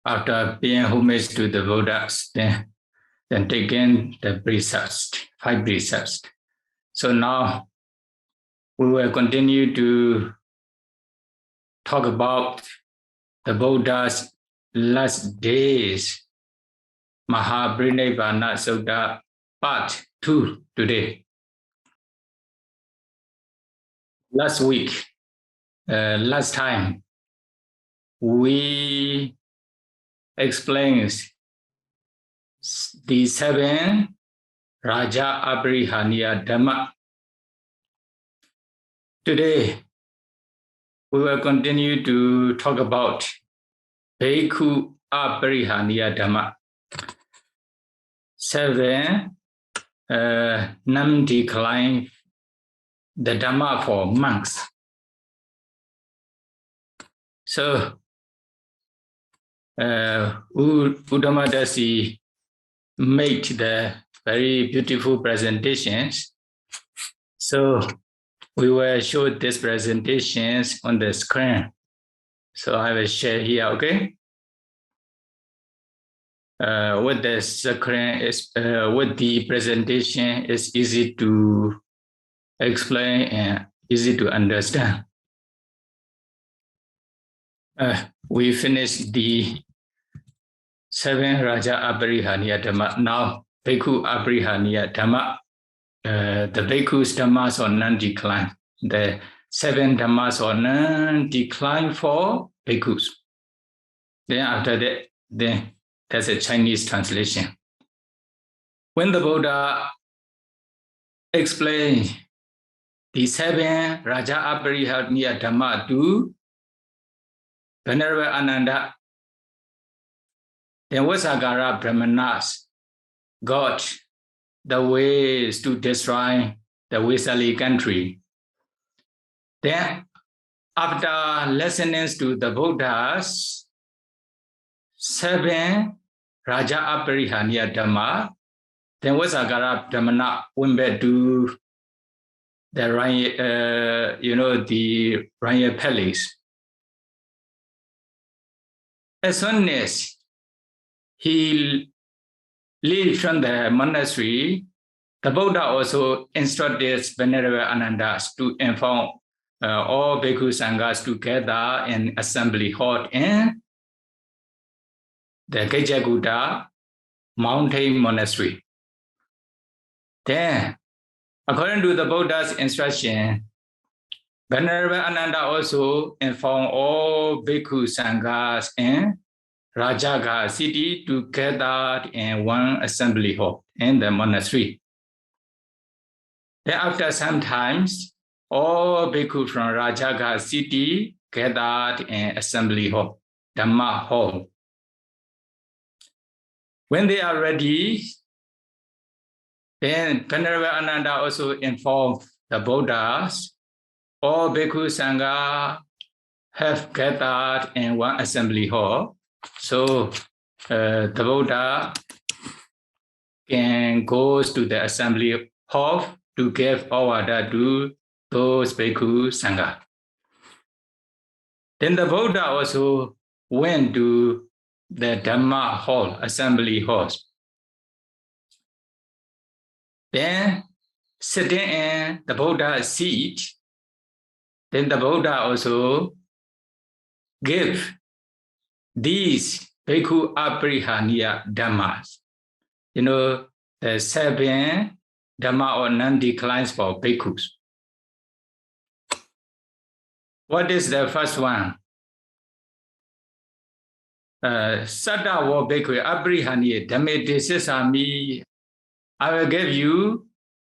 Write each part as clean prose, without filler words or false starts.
after paying homage to the Buddhas, then taken the precepts, 5 precepts. So now we will continue to talk about the Buddha's last days, Mahāparinibbāna Sutta, part 2 today. Last time, we explained the 7 Raja Aprihaniya Dhamma. Today, we will continue to talk about Bhikkhu Aprihaniya Dhamma. 7 non-decline the Dhamma for monks. So, Uddamadasi made the very beautiful presentations. So, we will show these presentations on the screen. So, I will share here, okay? With the screen is with the presentation is easy to explain and easy to understand. We finished the 7 Raja Aprihaniya Dhamma. Now, Bhikkhu Aprihaniya Dhamma. The Bhikkhu's Dhammas are non-decline. The 7 Dhammas are non-decline for Bhikkhus. Then after that, then that's a Chinese translation. When the Buddha explained the 7 Raja Aprihaniya Dhamma to Venerable Ananda, then Vasagara Brahmanas got the ways to destroy the Vesali country. Then, after listening to the Buddha's 7 Raja Aprihaniya Dhamma, then Vasagara Brahmana went back to the royal palace. As soon as he left from the monastery, the Buddha also instructed Venerable Ananda to inform all Bhikkhu Sanghas together in assembly hall in the Gajjaguda mountain monastery. Then, according to the Buddha's instruction, Venerable Ananda also informed all Bhikkhu Sanghas in Rajaga city to gather in one assembly hall in the monastery. Then after some times, all Bhikkhu from Rajaga city gathered in assembly hall, Dhamma hall. When they are ready, then Venerable Ananda also informed the Buddhas, all Bhikkhu Sangha have gathered in one assembly hall. So the Buddha can go to the assembly hall to give order to those Bhikkhu Sangha. Then the Buddha also went to the Dhamma hall, assembly halls. Then sitting in the Buddha's seat, then the Buddha also gave these Bhikkhu Aprihaniya Dhammas. The 7 Dhamma or non-declines for Bhikkhus. What is the first one? Satta wo Bhikkhu Aprihaniya Dhamme Desisami. I will give you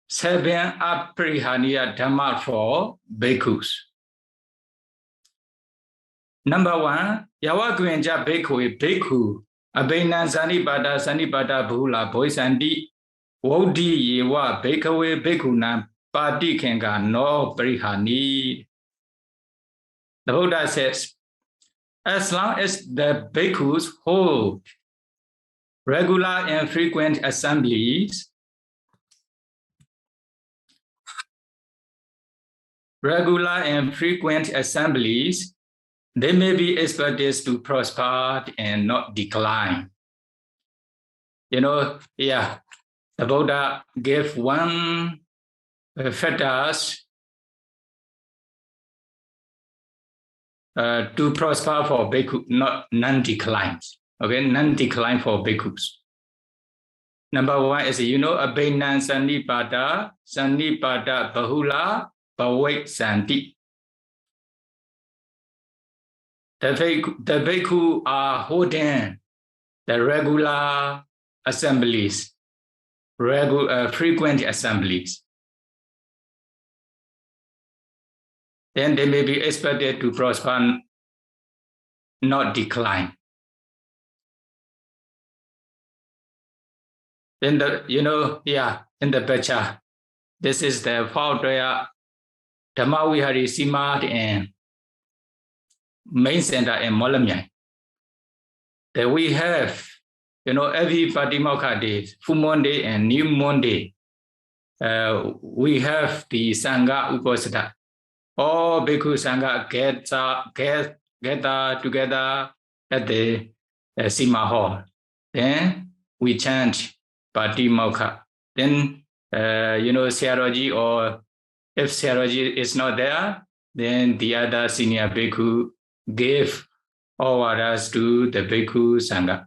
7 Aprihaniya Dhamma for Bhikkhus. Number 1, Yawagwenja Bhikkhu Bhikkhu Abhainan Sanibada Bhula Boisandi Wodi Yewa Bhikkhu Bhikkhuna Pati Kenga no Prihani. The Buddha says, as long as the Bhikkhus hold regular and frequent assemblies, they may be expected to prosper and not decline. You know, yeah, the Buddha gave one factors to prosper for bhikkhu, not non-declines. Okay, non-decline for bhikkhus. Number one is, you know, abhinan sannipada bahula bhavik santi. The bhikkhu are holding the regular assemblies, frequent assemblies. Then they may be expected to prosper, not decline. Then in the picture, this is the Phaudaya Dhammavihari Simat and main center in Molamyai. That we have, every Patimokkha day, full moon day and new moon day, we have the Sangha Uposatha. All Bhikkhu Sangha gather together at the Sima Hall. Then we chant Patimokkha. Then, Sayadaw, or if Sayadaw is not there, then the other senior Bhikkhu gave all orders to the Bhikkhu Sangha.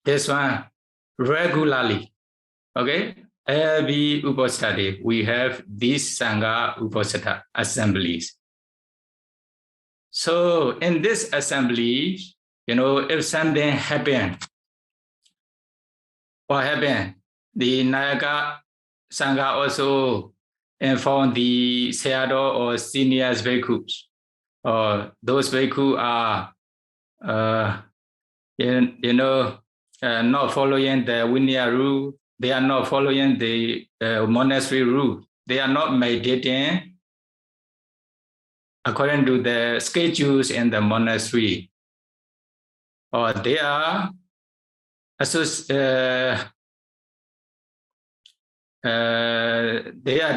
This one regularly, okay? Every Uposatha day, we have these Sangha Uposatha assemblies. So in this assembly, if something happened, what happened? The Nayaka Sangha also informed the Sayadaw or senior bhikkhus. Those bhikkhus are, not following the Vinaya rule. They are not following the monastery rule. They are not meditating according to the schedules in the monastery. Or they are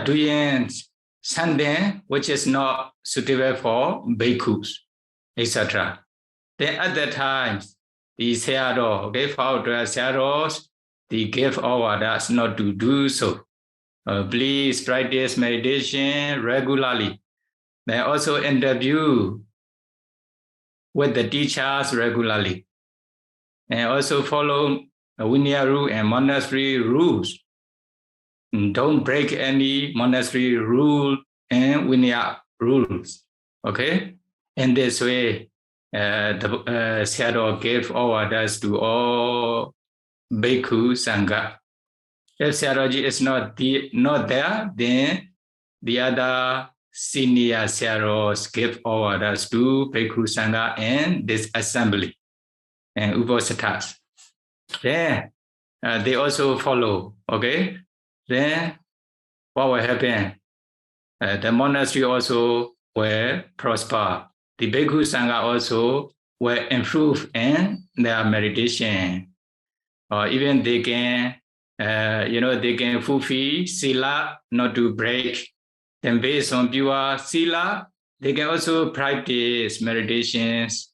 doing something which is not suitable for bhikkhus, etc. Then at that time, the Sayadaw, Phaudaya Sayadaws, they gave orders not to do so. Please practice meditation regularly. They also interview with the teachers regularly. And also follow Vinaya rule and monastery rules. Don't break any monastery rule and Vinaya rules. Okay? In this way, the Sayadaw gave orders to all Bhikkhu Sangha. If Sayadaw is not there, then the other senior Sayadaws give orders to Bhikkhu Sangha and this assembly and Uposathas. Then they also follow, okay? Then what will happen? The monastery also will prosper. The Bhikkhu Sangha also will improve in their meditation. Or even they can, they can fulfill sila, not to break. Then based on pure sila, they can also practice meditations.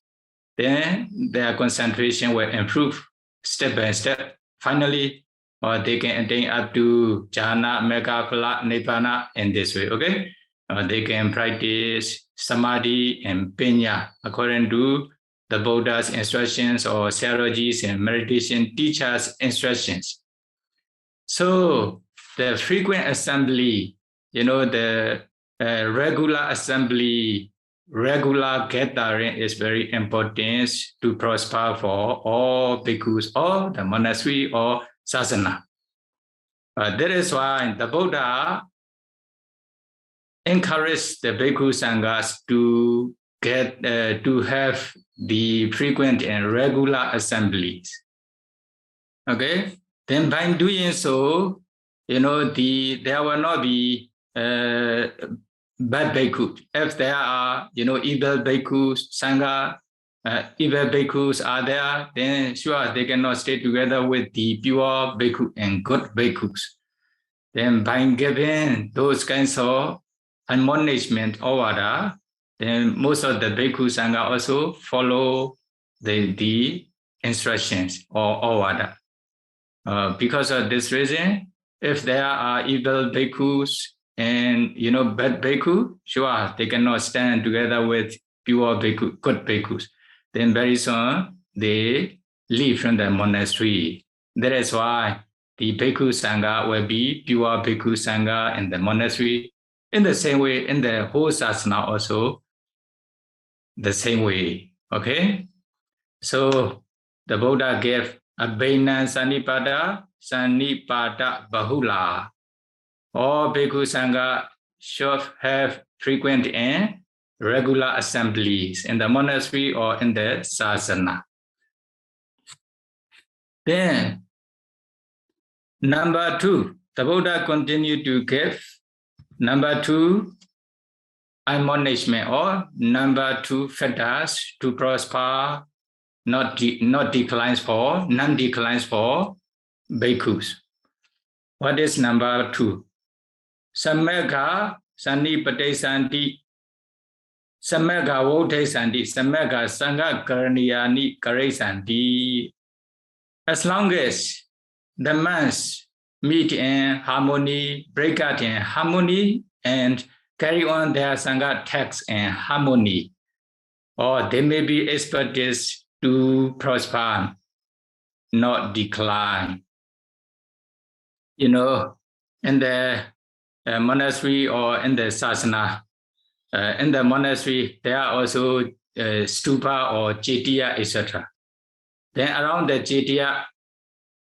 Then their concentration will improve step by step. Finally, they can attain up to jhana, mega, phala, nibbana in this way, okay? They can practice samadhi and panya according to the Buddha's instructions or Sayadaw's and meditation teachers' instructions. So the frequent assembly, the regular assembly, regular gathering is very important to prosper for all bhikkhus or the monastery or sasana. That is why the Buddha encouraged the bhikkhu sanghas to have the frequent and regular assemblies. Okay, then by doing so, there will not be bad bhikkhus. If there are, evil bhikkhus, sangha, evil bhikkhus are there, then sure they cannot stay together with the pure bhikkhu and good bhikkhus. Then by giving those kinds of admonishment order, then most of the Bhikkhu Sangha also follow the instructions or order. Because of this reason, if there are evil bhikkhus and bad bhikkhu, sure, they cannot stand together with pure bhikkhu, good bhikkhus. Then very soon they leave from the monastery. That is why the bhikkhu sangha will be pure bhikkhu sangha in the monastery. In the same way, in the whole sasana also, the same way. Okay, so the Buddha gave Abhainan Sanipada Bahula. All Bhikkhu Sangha should have frequent and regular assemblies in the monastery or in the sasana. Then, number 2, the Buddha continued to give number 2 admonishment or number 2 fetters to prosper, not declines for, non-declines for bhikkhus. What is number 2? Samekha Sanipate Santi, Samekha Vote Santi, Samekha Sangha Karaniyani Kare Santi. As long as the monks meet in harmony, break out in harmony, and carry on their Sangha texts in harmony, or they may be expected to prosper, not decline. In the monastery or in the sasana, in the monastery, there are also stupa or chetiya, etc. Then around the chetiya,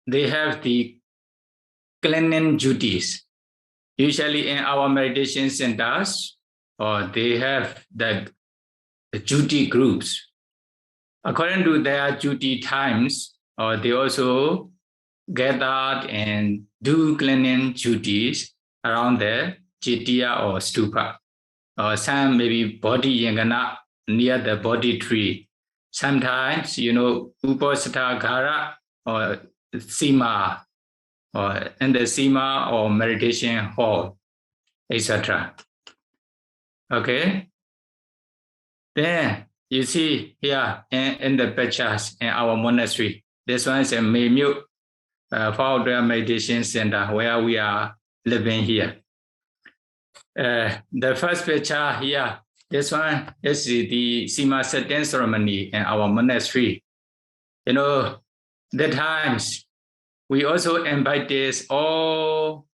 they have the cleaning duties. Usually in our meditation centers, or they have the duty groups. According to their duty times, or they also gather and do cleaning duties around the chetiya or stupa. Or some maybe body yangana near the body tree. Sometimes, uposatha gara or sima, or in the sima or meditation hall, etc. Okay? Then you see here in the pictures in our monastery, this one is a Maymute Founder Meditation Center where we are living here. The first picture here, this one is the Sima setting ceremony in our monastery. The times we also invited all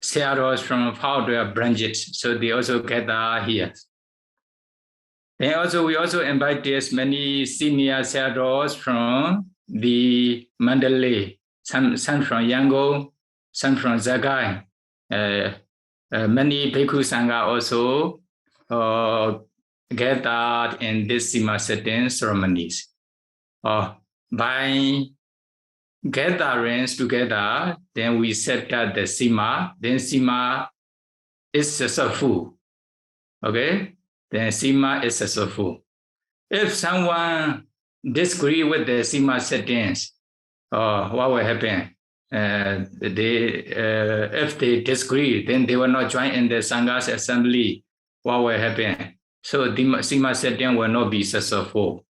sayadaws from founder branches, so they also gather here. Then also we also invited many senior sayadaws from the Mandalay, some from Yangon, some from Zagai. Many Bhikkhu Sangha also gathered in this Sima setting ceremonies. By gatherings together, then we set up the Sima, then Sima is successful. Okay? Then Sima is successful. If someone disagree with the Sima settings, what will happen? If they disagree, then they will not join in the Sangha's assembly. What will happen? So the Sima setting will not be successful.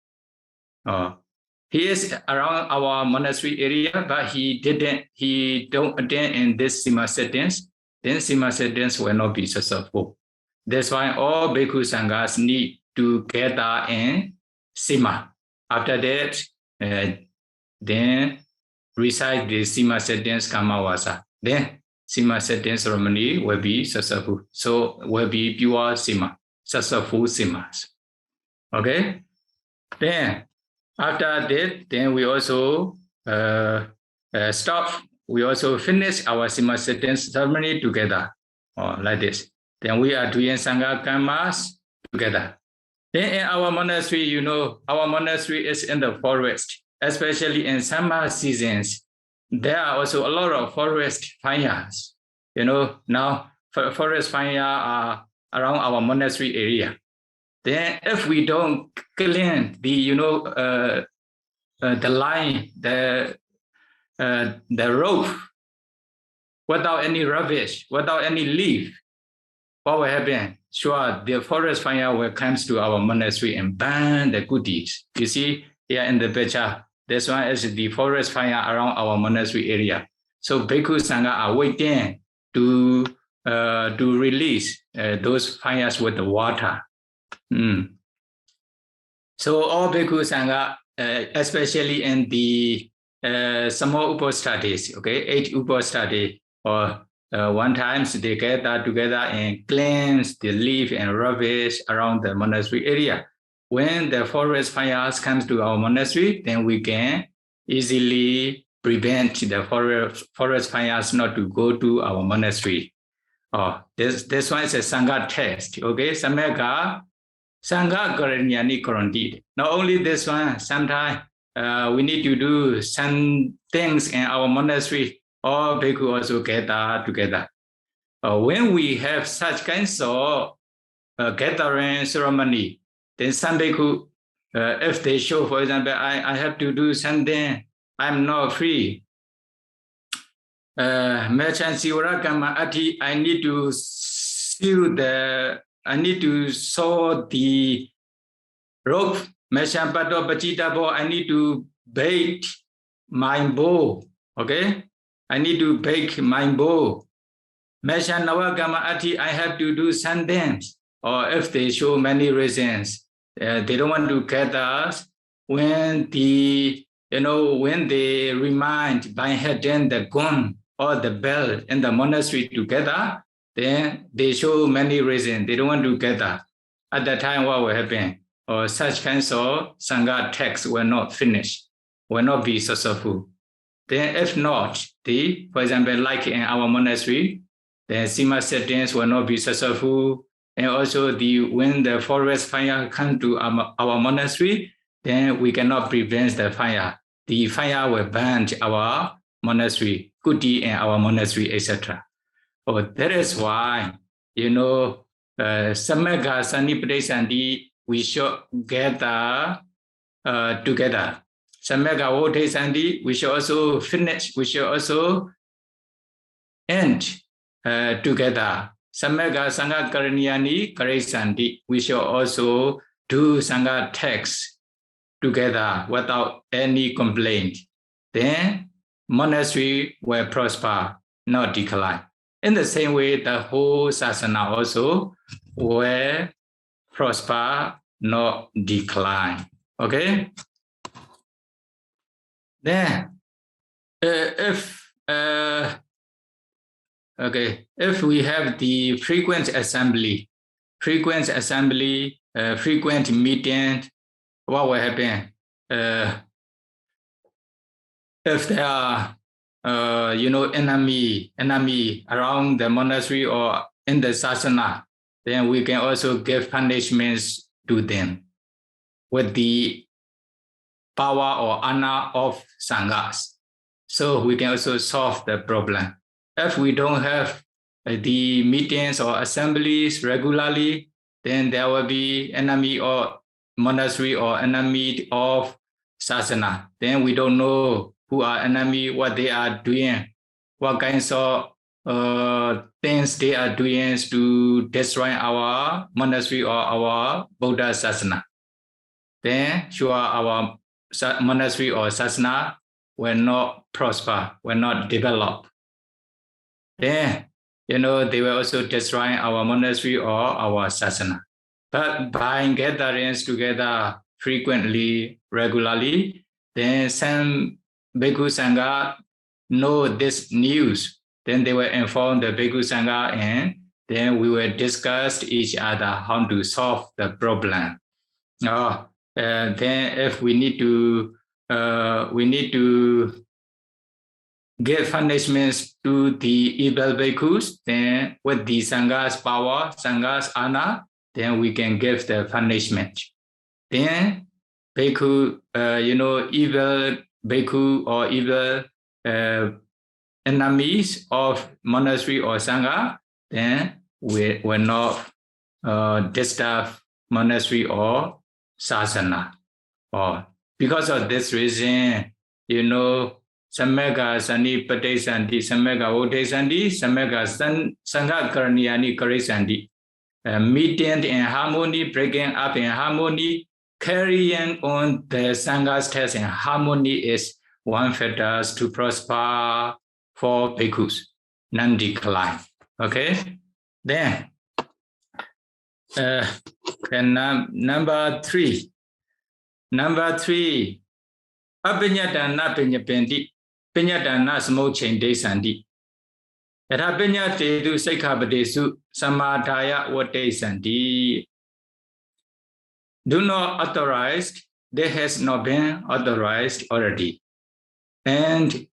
He is around our monastery area, but he don't attend in this Sima settings. Then Sima settings will not be successful. That's why all Bhikkhu Sanghas need to gather in Sima. After that, then recite the Sima settings Kamawasa. Then Sima settings ceremony will be successful. So will be pure Sima, successful Simas. Okay? Then after that, then we also stop. We also finish our Sima settings ceremony together, like this. Then we are doing Sangha Karmas together. Then in our monastery, our monastery is in the forest, especially in summer seasons. There are also a lot of forest fires. Now forest fires are around our monastery area. Then if we don't clean the line, the rope without any rubbish, without any leaf, what will happen? Sure, the forest fire will come to our monastery and burn the good deeds. You see here in the picture, this one is the forest fire around our monastery area. So Bhikkhu Sangha are waiting to release those fires with the water. So all Bhikkhu Sangha, especially in the small uposthati, okay, 8 uposthati, or one time they gather together and cleanse the leaf and rubbish around the monastery area. When the forest fires comes to our monastery, then we can easily prevent the forest fires not to go to our monastery. This one is a Sangha test, okay? Sameka Sangha Karanyani Koranti. Not only this one, sometimes we need to do some things in our monastery, all bhikkhu also gather together. When we have such kinds of gathering ceremony, then some bhikkhu, if they show, for example, I have to do something, I'm not free. I need to saw the rope. I need to bake my bow. Okay, I need to bake my bow. I have to do something. Or if they show many reasons, they don't want to gather. When when they remind by hitting the gun or the bell in the monastery together, then they show many reasons. They don't want to gather. At that time, what will happen? Or such kinds of Sangha texts will not finish, will not be successful. Then if not, for example, like in our monastery, the Sima settings will not be successful. And also when the forest fire comes to our monastery, then we cannot prevent the fire. The fire will burn our monastery, kuti and our monastery, etc. That is why, Samagga Sanipadesandi, we should gather together. Samagga Vodesandi, we should also finish, we should also end together. Samagga Sangha Karanyani Karesandi, we should also do Sangha texts together without any complaint. Then monastery will prosper, not decline. In the same way, the whole sasana also will prosper, not decline. Okay? Then, if we have the frequent assembly, frequent meeting, what will happen? If there are enemy around the monastery or in the sasana, then we can also give punishments to them with the power or honor of sanghas. So we can also solve the problem. If we don't have the meetings or assemblies regularly, then there will be enemy or monastery or enemy of sasana. Then we don't know who are enemy, what they are doing, what kinds of things they are doing to destroy our monastery or our Buddha sasana. Then sure our monastery or sasana will not prosper, will not develop. Then they will also destroy our monastery or our sasana. But by gatherings together frequently, regularly, then some Bhikkhu Sangha know this news. Then they will inform the Bhikkhu Sangha and then we will discuss each other how to solve the problem. Then if we need to give punishments to the evil bhikkhus, then with the Sangha's power, Sangha's honor, then we can give the punishment. Then bhikkhu, evil bhikkhu or evil enemies of monastery or Sangha, then we will not disturb monastery or sasana. Because of this reason, Samagga Sanipadesandi, Samagga Vodesandi, Samagga Sangha Karanyani Karesandi. meeting in harmony, breaking up in harmony, carrying on the Sangha's test in harmony is one factor to prosper for bhikkhus, non-decline. Okay? Then, number three. Apinyatana pinyapendi, pinyatana smoking desandi. Rapinya tedu sekhabadesu, samadhaya wate sandi. Do not authorized, there has not been authorized already. And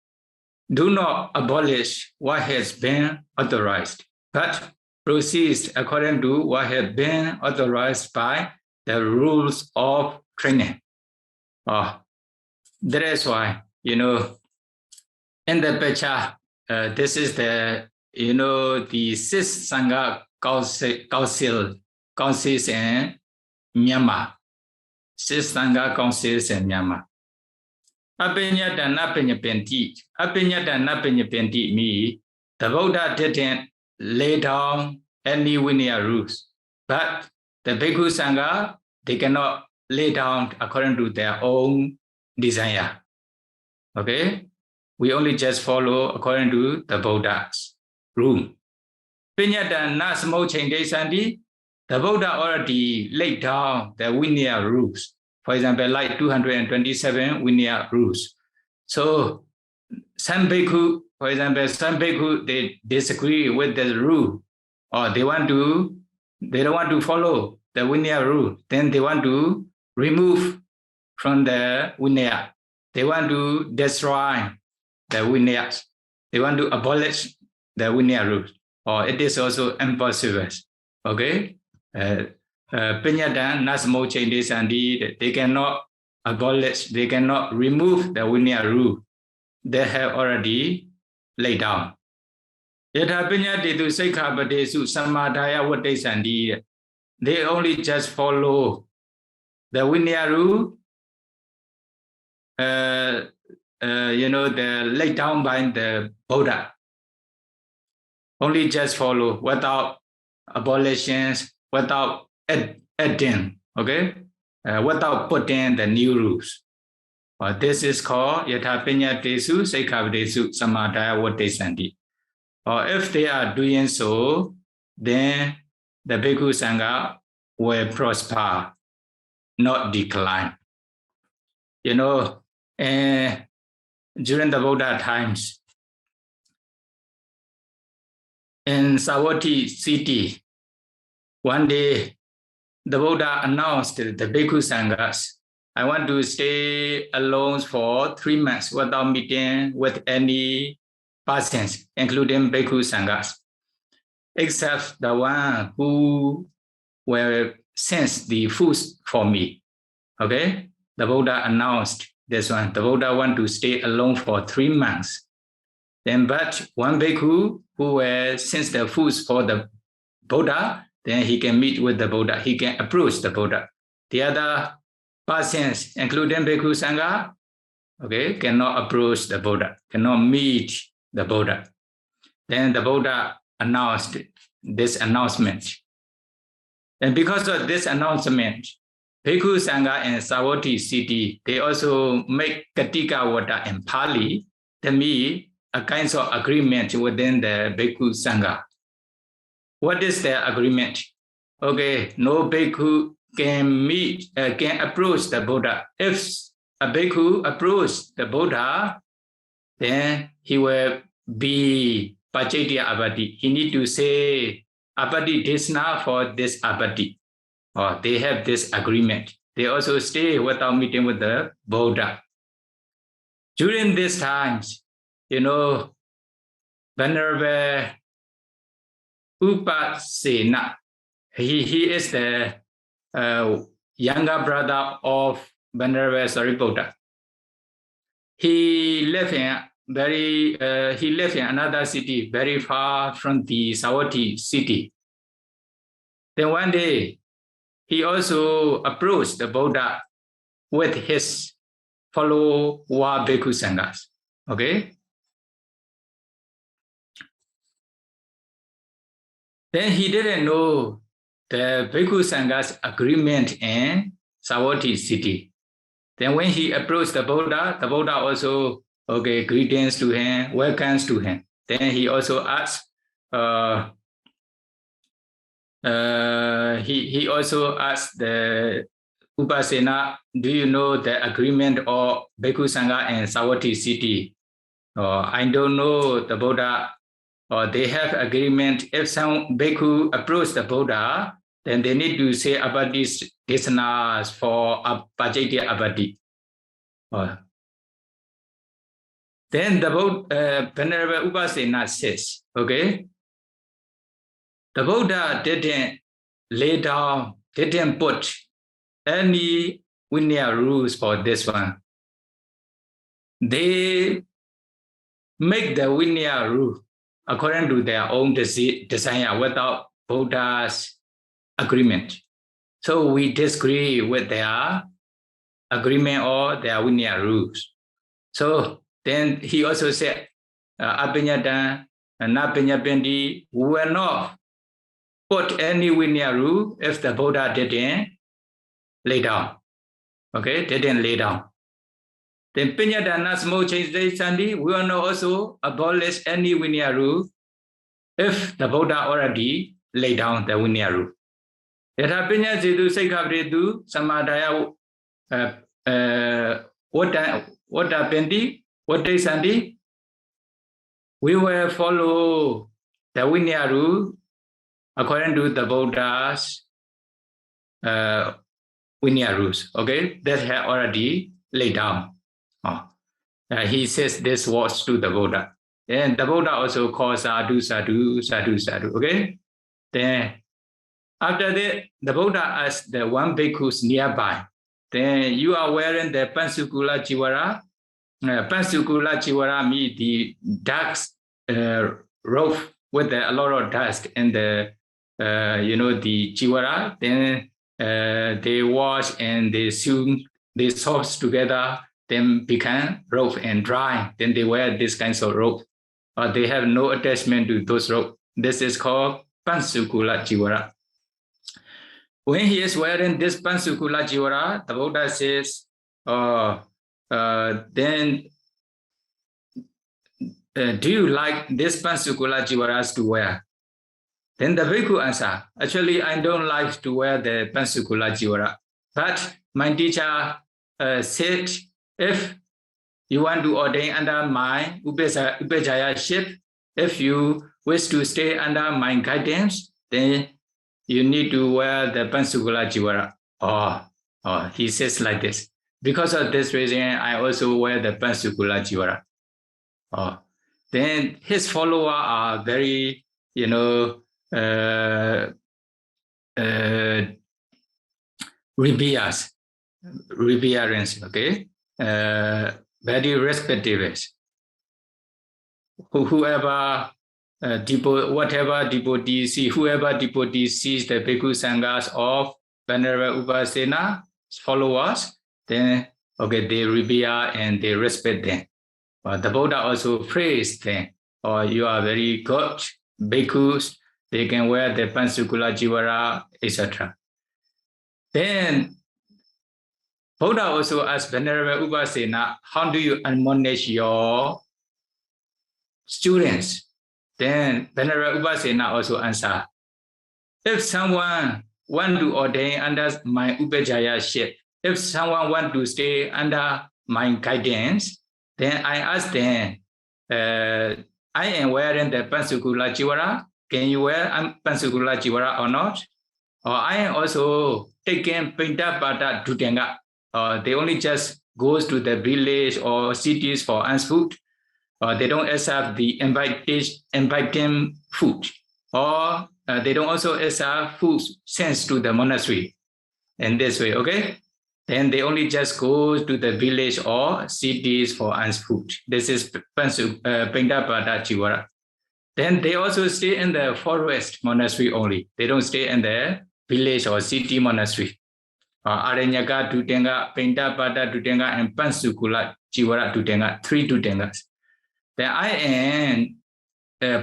do not abolish what has been authorized, but proceed according to what has been authorized by the rules of training. That is why, in the picture, this is the, the sixth Sangha councils in Myanmar. Sixth Sangha councils in Myanmar. Apinyatana pinyapendi me, the Buddha didn't lay down any Vinaya rules, but the Bhikkhu Sangha, they cannot lay down according to their own desire. Okay? We only just follow according to the Buddha's rule. Pinyatana smoking desandi, the Buddha already laid down the Vinaya rules. For example, like 227 Vinaya rules. So, some bhikkhu, for example, they disagree with the rule, or they don't want to follow the Vinaya rule. Then they want to remove from the Vinaya. They want to destroy the Vinayas. They want to abolish the Vinaya rules. Or it is also impossible. Okay? Pinyatan Nasmo changes and they cannot abolish, they cannot remove the Vinaya rule. They have already laid down. Yatha Pinyatitu Sekhabadesu Samadhaya Vatesandi. They only just follow the Vinaya rule, the laid down by the Buddha. Only just follow without abolitions, without adding, okay? Without putting the new rules. This is called Yatha Pinyatesu Sekhabadesu Samadhaya Vatesandi. Or if they are doing so, then the Bhikkhu Sangha will prosper, not decline. During the Buddha times, in Savatthi city, one day the Buddha announced to the Bhikkhu Sanghas, I want to stay alone for 3 months without meeting with any persons, including Bhikkhu Sanghas, except the one who will sense the food for me. Okay? The Buddha announced this one. The Buddha want to stay alone for 3 months. Then, but one bhikkhu who will sense the foods for the Buddha, then he can meet with the Buddha. He can approach the Buddha. The other persons, including Bhikkhu Sangha, okay, cannot approach the Buddha, cannot meet the Buddha. Then the Buddha announced this announcement. And because of this announcement, Bhikkhu Sangha in Savatthi city, they also make Katika Vata in Pali, to me, a kind of agreement within the Bhikkhu Sangha. What is the agreement? Okay, no bhikkhu can approach the Buddha. If a bhikkhu approach the Buddha, then he will be Pacchitya Abati. He need to say Abati Desna for this Abati. Or they have this agreement. They also stay without meeting with the Buddha. During these times, Venerable Upasena, he is the younger brother of Venerable Sariputta. He lived in another city very far from the Savatthi city. Then one day, he also approached the Buddha with his fellow Bhikkhu Sanghas. Okay? Then he didn't know the Bhikkhu Sangha's agreement in Savatthi city. Then when he approached the Buddha also, okay, greetings to him, welcomes to him. Then he also asked, he also asked the Upasena, do you know the agreement of Bhikkhu Sangha in Savatthi city? I don't know the Buddha, or they have agreement. If some Bhikkhu approach the Buddha, then they need to say about these desanas for Pajitya Abadi. Then the Buddha, Venerable Upasena says, okay, the Buddha didn't lay down, didn't put any Vinaya rules for this one. They make the Vinaya rule according to their own desire without Buddha's agreement. So we disagree with their agreement or their Vinaya rules. So then he also said, Apinyatan and Napinyapindi will not put any Vinaya rule if the Buddha didn't lay down. Okay, didn't lay down. Then Pinyadana small change the Sandi will not also abolish any Vinaya rule if the Buddha already lay down the Vinaya rule. Yatha Pinya Zidu Sekhavridu Samadaya what happened? What is Sandi? We will follow the Vinaya rule according to the Buddha's Vinaya rules. Okay, that had already laid down. He says this words to the Buddha. And the Buddha also calls sadhu, sadhu, sadhu, sadhu. Okay? Then after that, the Buddha asked the one bhikkhu nearby. Then you are wearing the Pansukula Jivara. Pansukula Jivara means the dark robe with a lot of dust and the the Jivara. Then they wash and they sew the soaps together. Then become rope and dry. Then they wear this kinds of rope. They have no attachment to those rope. This is called Pansukula Jivara. When he is wearing this Pansukula Jivara, the Buddha says, then do you like this Pansukula Jivaras to wear? Then the bhikkhu answer, actually I don't like to wear the Pansukula Jivara. But my teacher said, if you want to ordain under my Upajayaship, if you wish to stay under my guidance, then you need to wear the Pansukula Jivara. He says like this. Because of this reason, I also wear the Pansukula Jivara. Then his followers are very, reverence, okay? Very respectable. Whoever whatever devotee sees, whoever devotee sees the Bhikkhu Sanghas of Venerable Upasena followers, then okay, they revere and they respect them. The Buddha also praised them. You are very good bhikkhus. They can wear the Pansukula Jivara, etc. Then Buddha also asked Venerable Upasena, how do you admonish your students? Then Venerable Upasena also answered, if someone want to ordain under my Upajayaship, if someone want to stay under my guidance, then I ask them, I am wearing the Pansukula Jivara. Can you wear Pansukula Jivara or not? Or I am also taking Pindapata Dutenga. They only just goes to the village or cities for food. They don't accept the inviting food. Or they don't also accept food sent to the monastery. In this way, okay? Then they only just go to the village or cities for food. This is Pindapata Jivara. Then they also stay in the forest monastery only. They don't stay in the village or city monastery. Aranyaka Dutenga, Pindapata Dutenga, and Pansukula Jivara Dutenga, 3 Dutengas. Then I am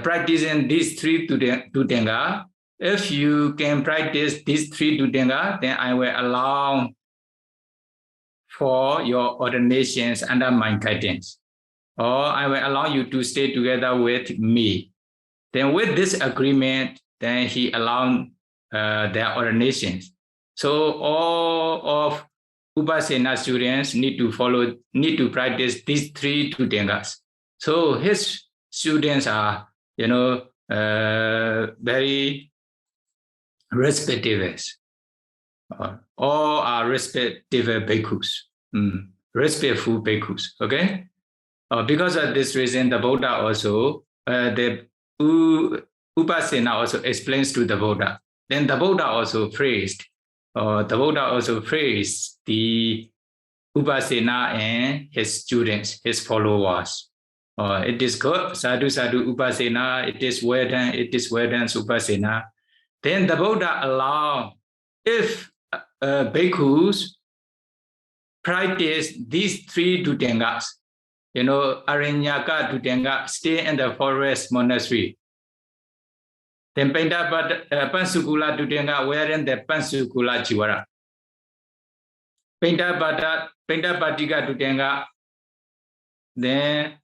practicing these 3 Dutenga if you can practice these 3 Dutanga, then I will allow for your ordinations under my guidance, or I will allow you to stay together with me. Then with this agreement, then he allowed their ordinations. So all of Upasana students need to practice these 3 Dutangas. So his students are, very respectable. All are respectable bhikkhus, respectful bhikkhus. Okay. Because of this reason, the Buddha also, the Upasana also explains to the Buddha. Then the Buddha also praised. The Upasana and his students, his followers. It is good. Sadhu sadhu Upasana. It is well done. It is well done, Upasana. Then the Buddha allowed, if bhikkhus practice these 3 Dutangas, Aranyaka Dutanga, stay in the forest monastery. Then Pansukula Dutanga, wherein the Pansukula Jivara. Painta Patika Dutanga, then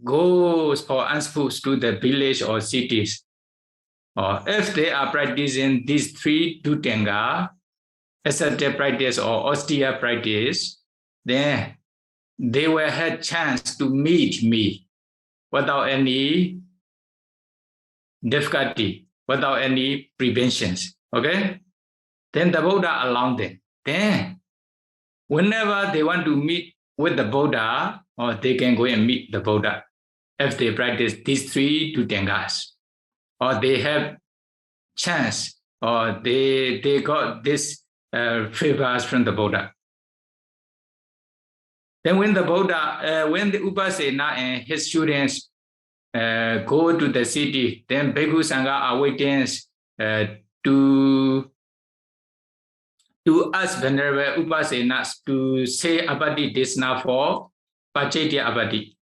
goes for unspooks to the village or cities. Or if they are practicing these 3 Dutanga, ascetic practice or austere practice, then they will have chance to meet me without any difficulty, without any preventions. Okay? Then the Buddha allowed them. Then, whenever they want to meet with the Buddha, or they can go and meet the Buddha if they practice these 3 Dutangas, or they have chance, or they got this favors from the Buddha. Then when the Buddha, when the Upasana and his students go to the city, then Bhikkhu Sangha are waiting to ask Venerable Upasanas to say Abadi Desna for Pachitya Abadi.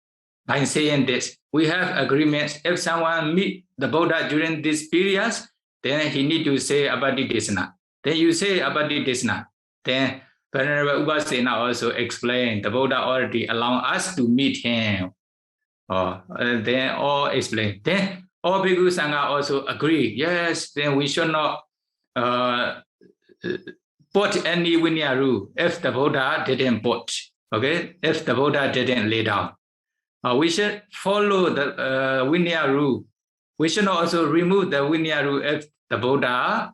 By saying this, we have agreements. If someone meet the Buddha during this period, then he need to say Abadi Desna. Then you say Abadi Desna. Then Venerable Upasana also explained the Buddha already allowed us to meet him. Then all explain. Then all Bhikkhu Sangha also agree. Yes, then we should not put any Vinaya rule if the Buddha didn't put. Okay, if the Buddha didn't lay down. We should follow the Vinaya rule. We should also remove the Vinaya rule if the Buddha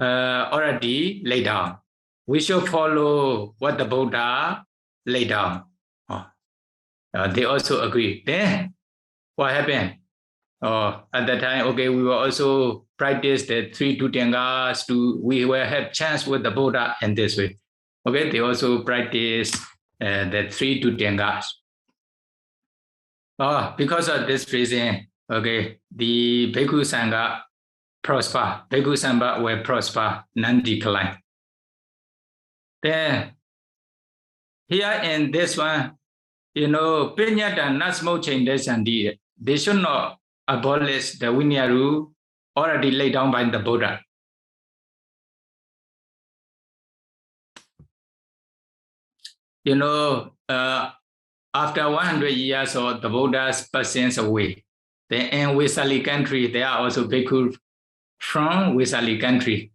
already laid down. We should follow what the Buddha laid down. They also agree. Then what happened? At that time, okay, we will also practice the 3 Dutangas we will have chance with the Buddha in this way. Okay, they also practice the 3 Dutangas. Because of this reason, okay, the Bhikkhu Sangha prosper. Bhikkhu Sangha will prosper, non-decline. Then here in this one, Pinyata Nasmo changes and they should not abolish the Vinaya rule already laid down by the Buddha. After 100 years of the Buddha's passing away, then in Vesali country, there are also bhikkhus from Vesali country.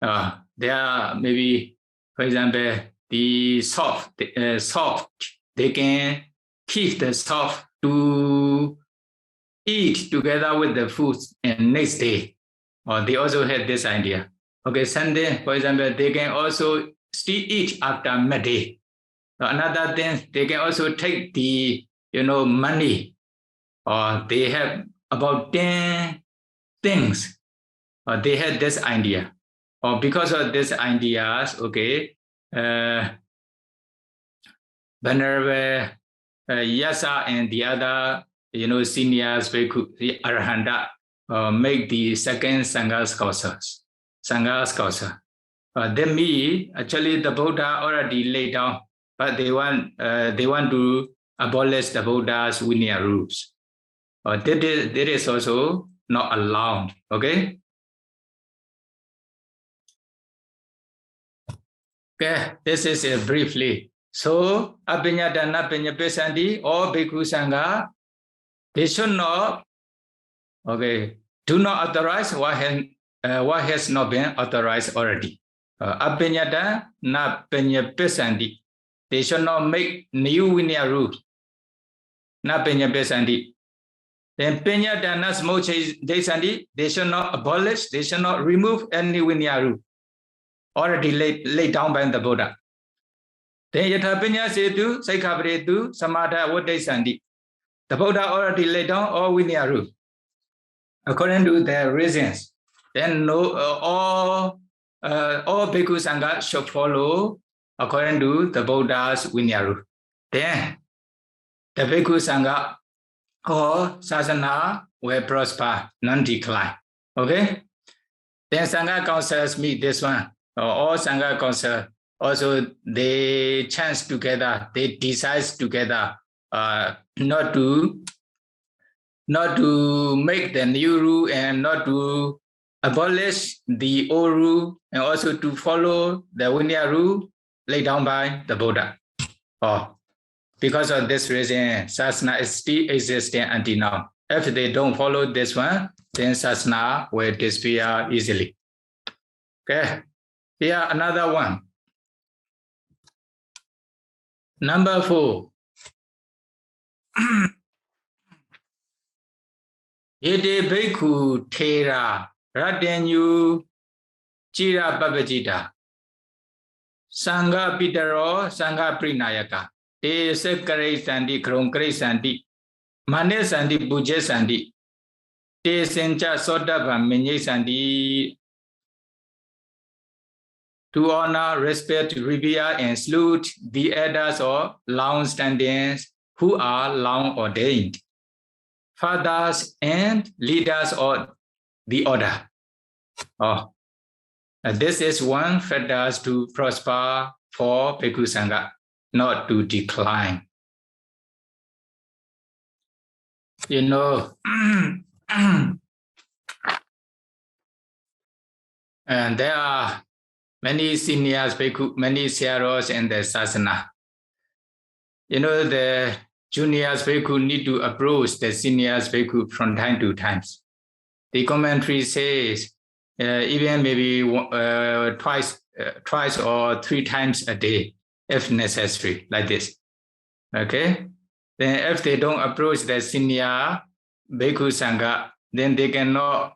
There are maybe, for example, the soft, they can keep the soft to eat together with the food and next day. Or they also had this idea. Okay, Sunday, for example, they can also still eat after midday. Another thing, they can also take the money, or they have about 10 things. Or they had this idea. Or because of these ideas, okay, Venerable Yasa and the other seniors, the Arahanta, make the second Sangha Kausa. Then me, actually the Buddha already laid down, but they want to abolish the Buddha's Vinaya rules. That is also not allowed. Okay. Okay, this is it briefly. So, Abhinyadana Pinyapesandi or Bhikkhu Sangha, they should not, okay, do not authorize what has not been authorized already. Abhinyadana Pinyapesandi, they should not make new Vinaya rules. Na Pinyapesandi. Then Pinyadana Smoche Desandi, they should not abolish, they should not remove any Vinaya rule already laid down by the Buddha. Then Yathapinya Setu, Saikabretu, Samadha Vodesandi. The Buddha already laid down all Vinaya rule according to their reasons. Then all Bhikkhu Sangha should follow according to the Buddha's Vinaya rule. Then the Bhikkhu Sangha or Sasana will prosper, non-decline. Okay? Then Sangha councils meet this one. All Sangha council also they chance together, they decide together not to make the new rule and not to abolish the old rule and also to follow the Vinaya rule laid down by the Buddha. Because of this reason, Sasana is still existing until now. If they don't follow this one, then Sasana will disappear easily. Okay. Here another one. Number 4. Yede Bhikkhu Thera Radenyu Chira Babajita Sangha Pitaro Sangha Prinayaka Te Sekare Sandi Krom Kare Sandi Mane Sandi Buje Sandi Te Sencha Sodava Menye Sandi. To honor, respect, revere, and salute the elders or long standings who are long ordained, fathers and leaders of the order. This is one factor to prosper for Bhikkhu Sangha, not to decline. You know, and there are many seniors, many Siaros in the Sasana. You know, the juniors Bhikkhu need to approach the seniors Bhikkhu from time to time. The commentary says even maybe twice or 3 times a day, if necessary, like this. Okay? Then if they don't approach the senior Bhikkhu Sangha, then they cannot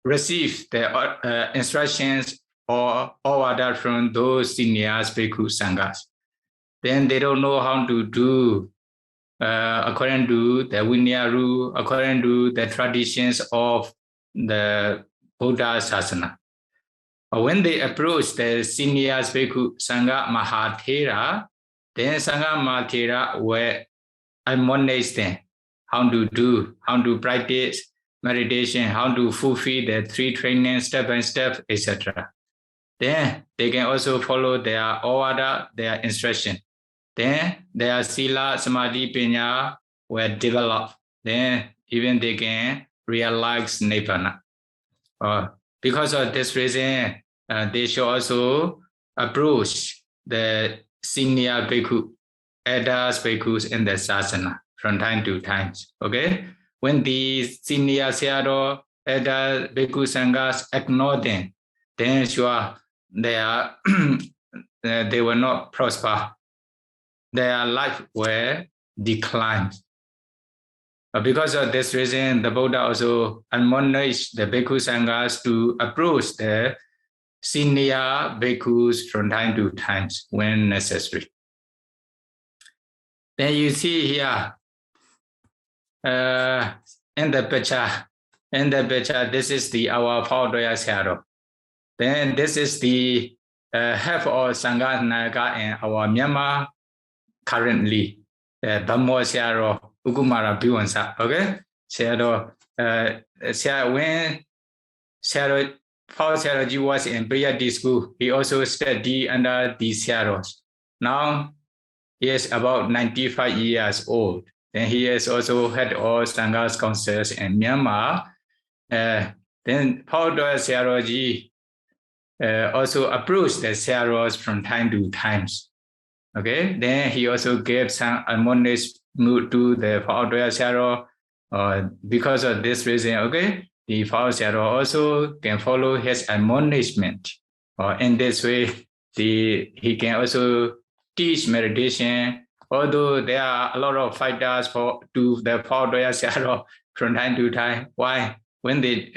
receive the instructions or order from those seniors Bhikkhu Sanghas. Then they don't know how to do according to the Vinaya rule, according to the traditions of the Buddha Sasana. When they approach the seniors Bhikkhu Sangha Mahāthera, then Sangha Mahāthera will admonish them how to do, how to practice meditation, how to fulfill the 3 trainings step by step, etc. Then they can also follow their order, their instruction. Then their sila, samadhi, piññā will develop. Then even they can realize nibbana. Because of this reason, they should also approach the senior bhikkhu, elders bhikkhus in the sasana from time to time. Okay, when the senior sayadaw, elder bhikkhu sanghas ignore them, then sure they will not prosper. Their life will decline. Because of this reason, the Buddha also admonished the bhikkhu sanghas to approach the senior bhikkhus from time to time when necessary. Then you see here in the picture, this is our Phaodoya sayadaw. Then this is the head of Sangha Nayaka in our Myanmar currently, Dhammo sayadaw Kumārābhivaṃsa. Okay, sayadaw when sayadaw Paul Sayadaw was in Priyati school, he also studied under these sayadaws. Now he is about 95 years old. Then he is also head of Sangha's councils in Myanmar. Then Paudwa Searoji also approached the Searos from time to times. Okay, then he also gave some admonishment to the Paudwa Searo. Because of this reason, okay, the Paudwa Searo also can follow his admonishment. In this way, he can also teach meditation. Although there are a lot of fighters to the Paudwa Searo from time to time. Why? When the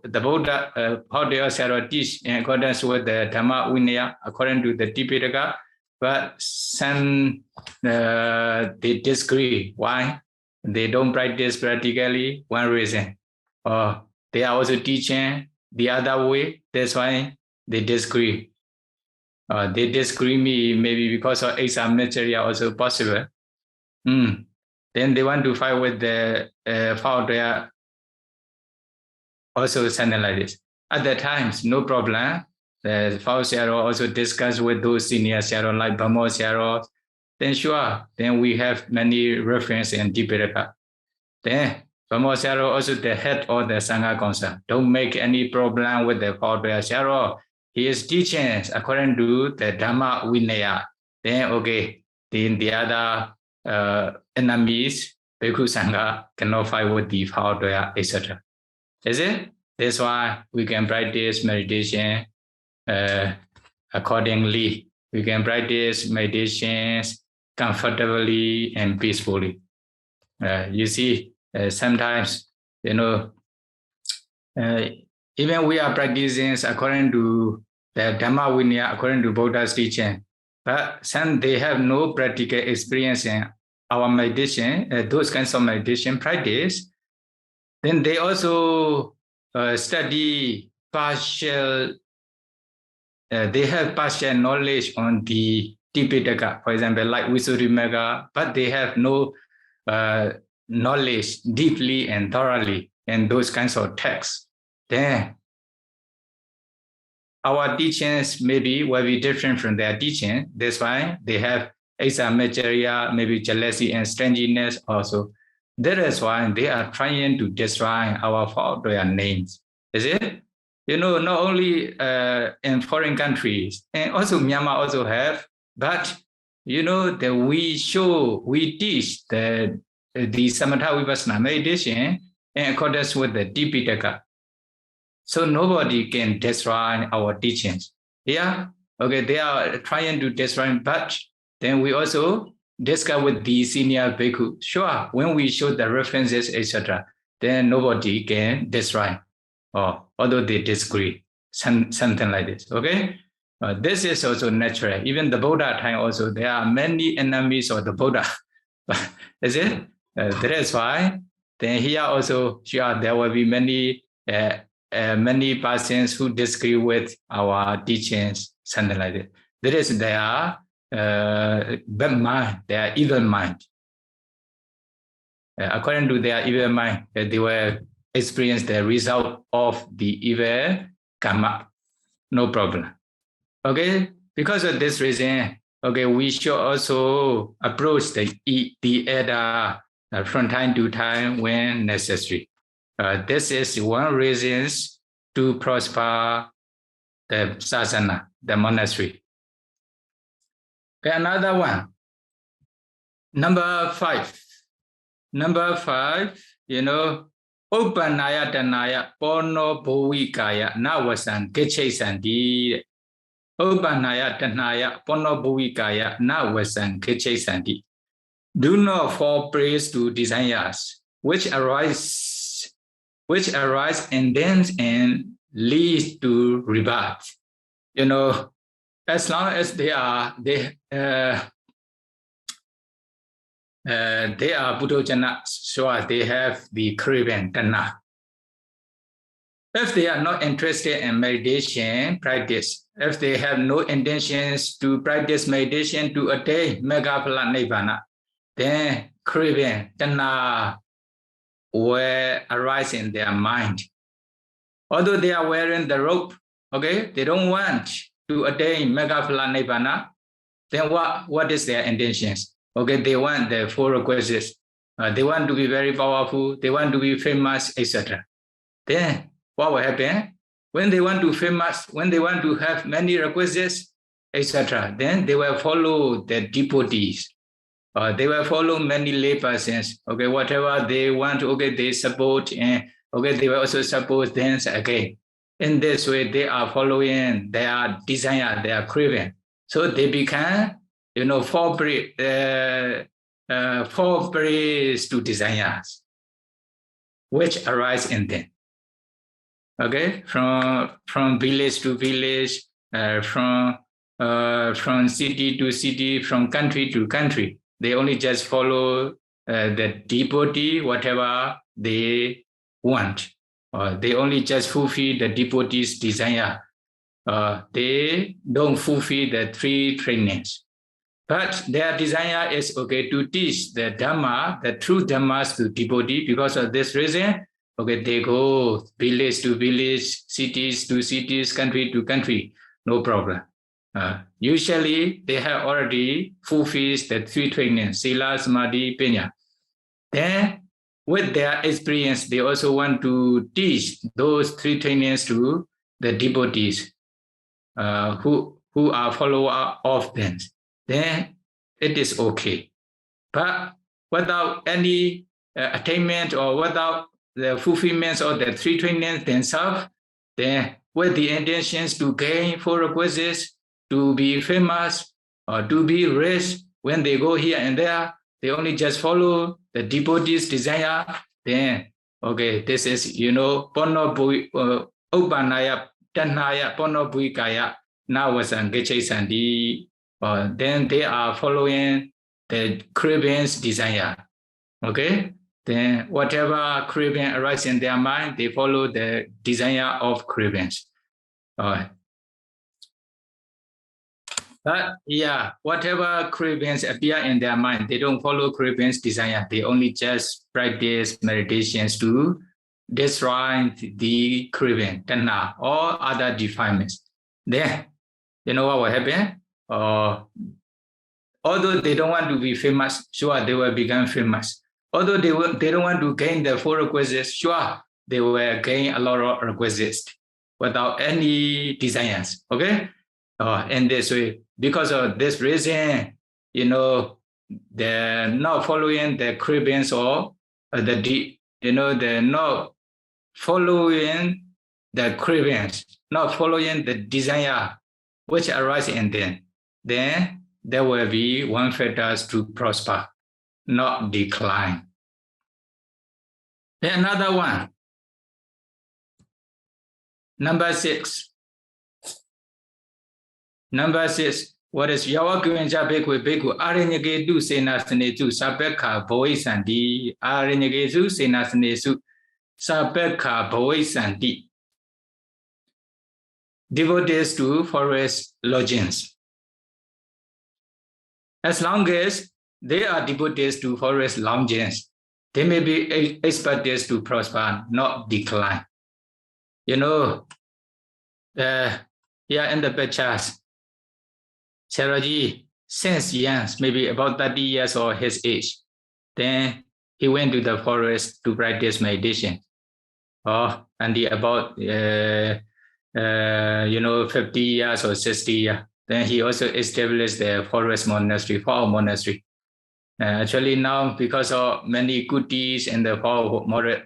Buddha Paudwa Searo teach in accordance with the Dhamma Vinaya, according to the Tipitaka, but some they disagree. Why? They don't practice practically. One reason. They are also teaching the other way. That's why they disagree. They disagree me maybe because of exam material also possible. Then they want to fight with the Paudwa, also something like this. At the times, no problem. The Paudwa Searo also discuss with those senior Searo like Bamo Searo. Then sure, then we have many references in Tipitaka. Then Bamo Searo also the head of the Sangha Council. Don't make any problem with the Paudwa Searo. He is teaching according to the Dhamma Vinaya. Then okay, then the other enemies, Bhikkhu Sangha, cannot fight with the Paudwa, etc. Is it? That's why we can practice meditation accordingly. We can practice meditations comfortably and peacefully. You see, sometimes, even we are practicing according to the Dhamma Vinaya, according to Buddha's teaching, but some they have no practical experience in our meditation, those kinds of meditation practice. Then they also study partial, they have partial knowledge on the Tipitaka, for example, like Visuddhimagga, but they have no knowledge deeply and thoroughly in those kinds of texts. Then our teachings maybe will be different from their teaching. That's why they have exam material, maybe jealousy and strangeness also. That is why they are trying to destroy our Paudwa names. Is it? Not only in foreign countries, and also Myanmar also have, but that we teach the Samatha Vipassana meditation in accordance with the Tipitaka. So nobody can destroy our teachings. Yeah, okay, they are trying to destroy, but then we also discuss with the senior bhikkhu. Sure, when we show the references, etc., then nobody can destroy, although they disagree, something like this. Okay, this is also natural. Even the Buddha time also, there are many enemies of the Buddha. Is it? That is why. Then here also, sure, there will be many persons who disagree with our teachings, something like that. That is their bad mind, their evil mind. According to their evil mind, they will experience the result of the evil karma. No problem. Okay, because of this reason, okay, we should also approach the elder from time to time when necessary. This is one reason to prosper the sasana, the monastery. Okay, another one. Number 5. Upanaya Danaya Pono Bhuvikaya Nawasan Kichesandi. Upanaya Danaya Pono Bhuvikaya Nawasan Kichesandi. Do not fall prey to desires which arise and then lead to rebirth. As long as they are Buddhojana, so they have the craving, tanha. If they are not interested in meditation practice, if they have no intentions to practice meditation to attain Mahāparinibbāna Nibbāna, then craving, tanha, will arise in their mind. Although they are wearing the robe, okay, they don't want to attain Mahāparinibbāna Nibbāna, then what is their intentions? Okay, they want the 4 requisites. They want to be very powerful, they want to be famous, etc. then what will happen? When they want to famous, when they want to have many requisites, etc., then they will follow the devotees. They will follow many lay persons. Okay, whatever they want, okay, they support, and okay, they will also support them. Okay, in this way, they are following their desire, their craving. So they become, fall prey to desires, which arise in them. Okay, from village to village, from city to city, from country to country. They only just follow the devotee, whatever they want. They only just fulfill the devotee's desire. They don't fulfill the three trainings. But their desire is, okay, to teach the Dhamma, the true Dhammas to devotee. Because of this reason, okay, they go village to village, cities to cities, country to country, no problem. Usually, they have already fulfilled the three trainings, Sila, Samadhi, Panya. Then, with their experience, they also want to teach those three trainings to the devotees who are followers of them. Then, it is okay. But without any attainment or without the fulfillment of the three trainings themselves, then with the intentions to gain four requisites, to be famous or to be rich, when they go here and there, they only just follow the devotee's desire. Then, okay, this is, Pono Upanaya, Tanhaya, Pono Buikaya, Nawasan, Gechesandi. Then they are following the craving's desire. Okay? Then whatever craving arises in their mind, they follow the desire of cravings. But yeah, whatever cravings appear in their mind, they don't follow cravings desire. They only just practice meditations to destroy the craving, tanha, or other defilements. Then, you know what will happen? Although they don't want to be famous, sure, they will become famous. Although they don't want to gain the four requisites, sure, they will gain a lot of requisites without any desires. Okay? In this way, because of this reason, they're not following the cravings or they're not following the cravings, not following the desire which arise in them. Then there will be one factor to prosper, not decline. Then another one. Number 6. Number 6. What is Yawakuenja Beku Beku Arenegedu Senasanetu Sabeka Boisandi Arenegezu Senasanesu Sabeka Boisandi. Devotees to forest lodgings. As long as they are devotees to forest lodgings, they may be expected to prosper, not decline. Here in the pictures, Saraji, since young, maybe about 30 years or his age, then he went to the forest to practice meditation. And about 50 years or 60 years, then he also established the forest monastery, Fall Monastery. Actually now, because of many good deeds in the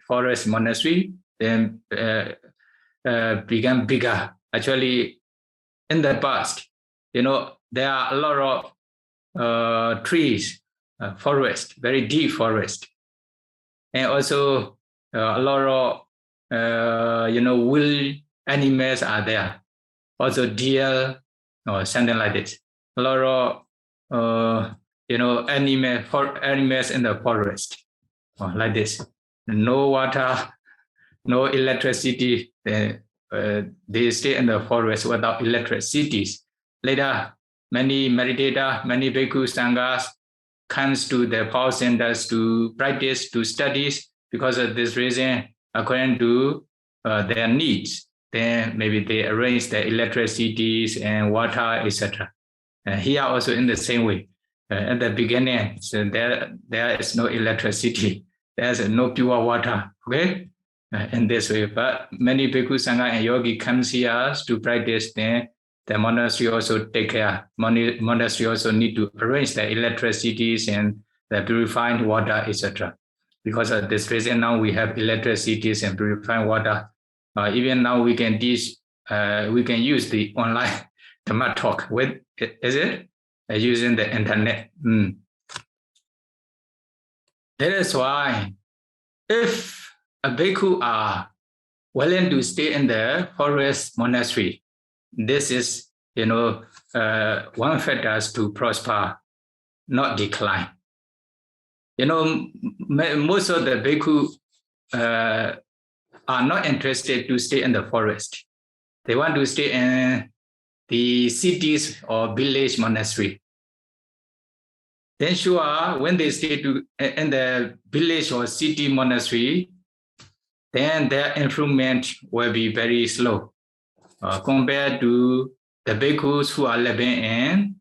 forest monastery, then become bigger. Actually, in the past, there are a lot of trees, forest, very deep forest. And also a lot of, wild animals are there. Also deer or something like this. A lot of, animals in the forest, like this. No water, no electricity. They stay in the forest without electricity. Later, many meditators, many bhikkhu sanghas comes to the power centers to practice, to study. Because of this reason, according to their needs, then maybe they arrange the electricities and water, etc. Here also in the same way. At the beginning, so there is no electricity. There's no pure water. Okay, in this way. But many Bhikkhu Sangha and Yogi comes here to practice. Then the monastery also take care. Monastery also need to arrange the electricities and the purified water, etc. Because of this reason, now we have electricities and purified water. Even now we can teach. We can use the online Dhamma talk with. Is it using the internet? That is why, if a bhikkhu are willing to stay in the forest monastery, this is, one factor to prosper, not decline. Most of the bhikkhu are not interested to stay in the forest. They want to stay in the cities or village monastery. Then sure, when they stay in the village or city monastery, then their improvement will be very slow compared to the bhikkhus who are living in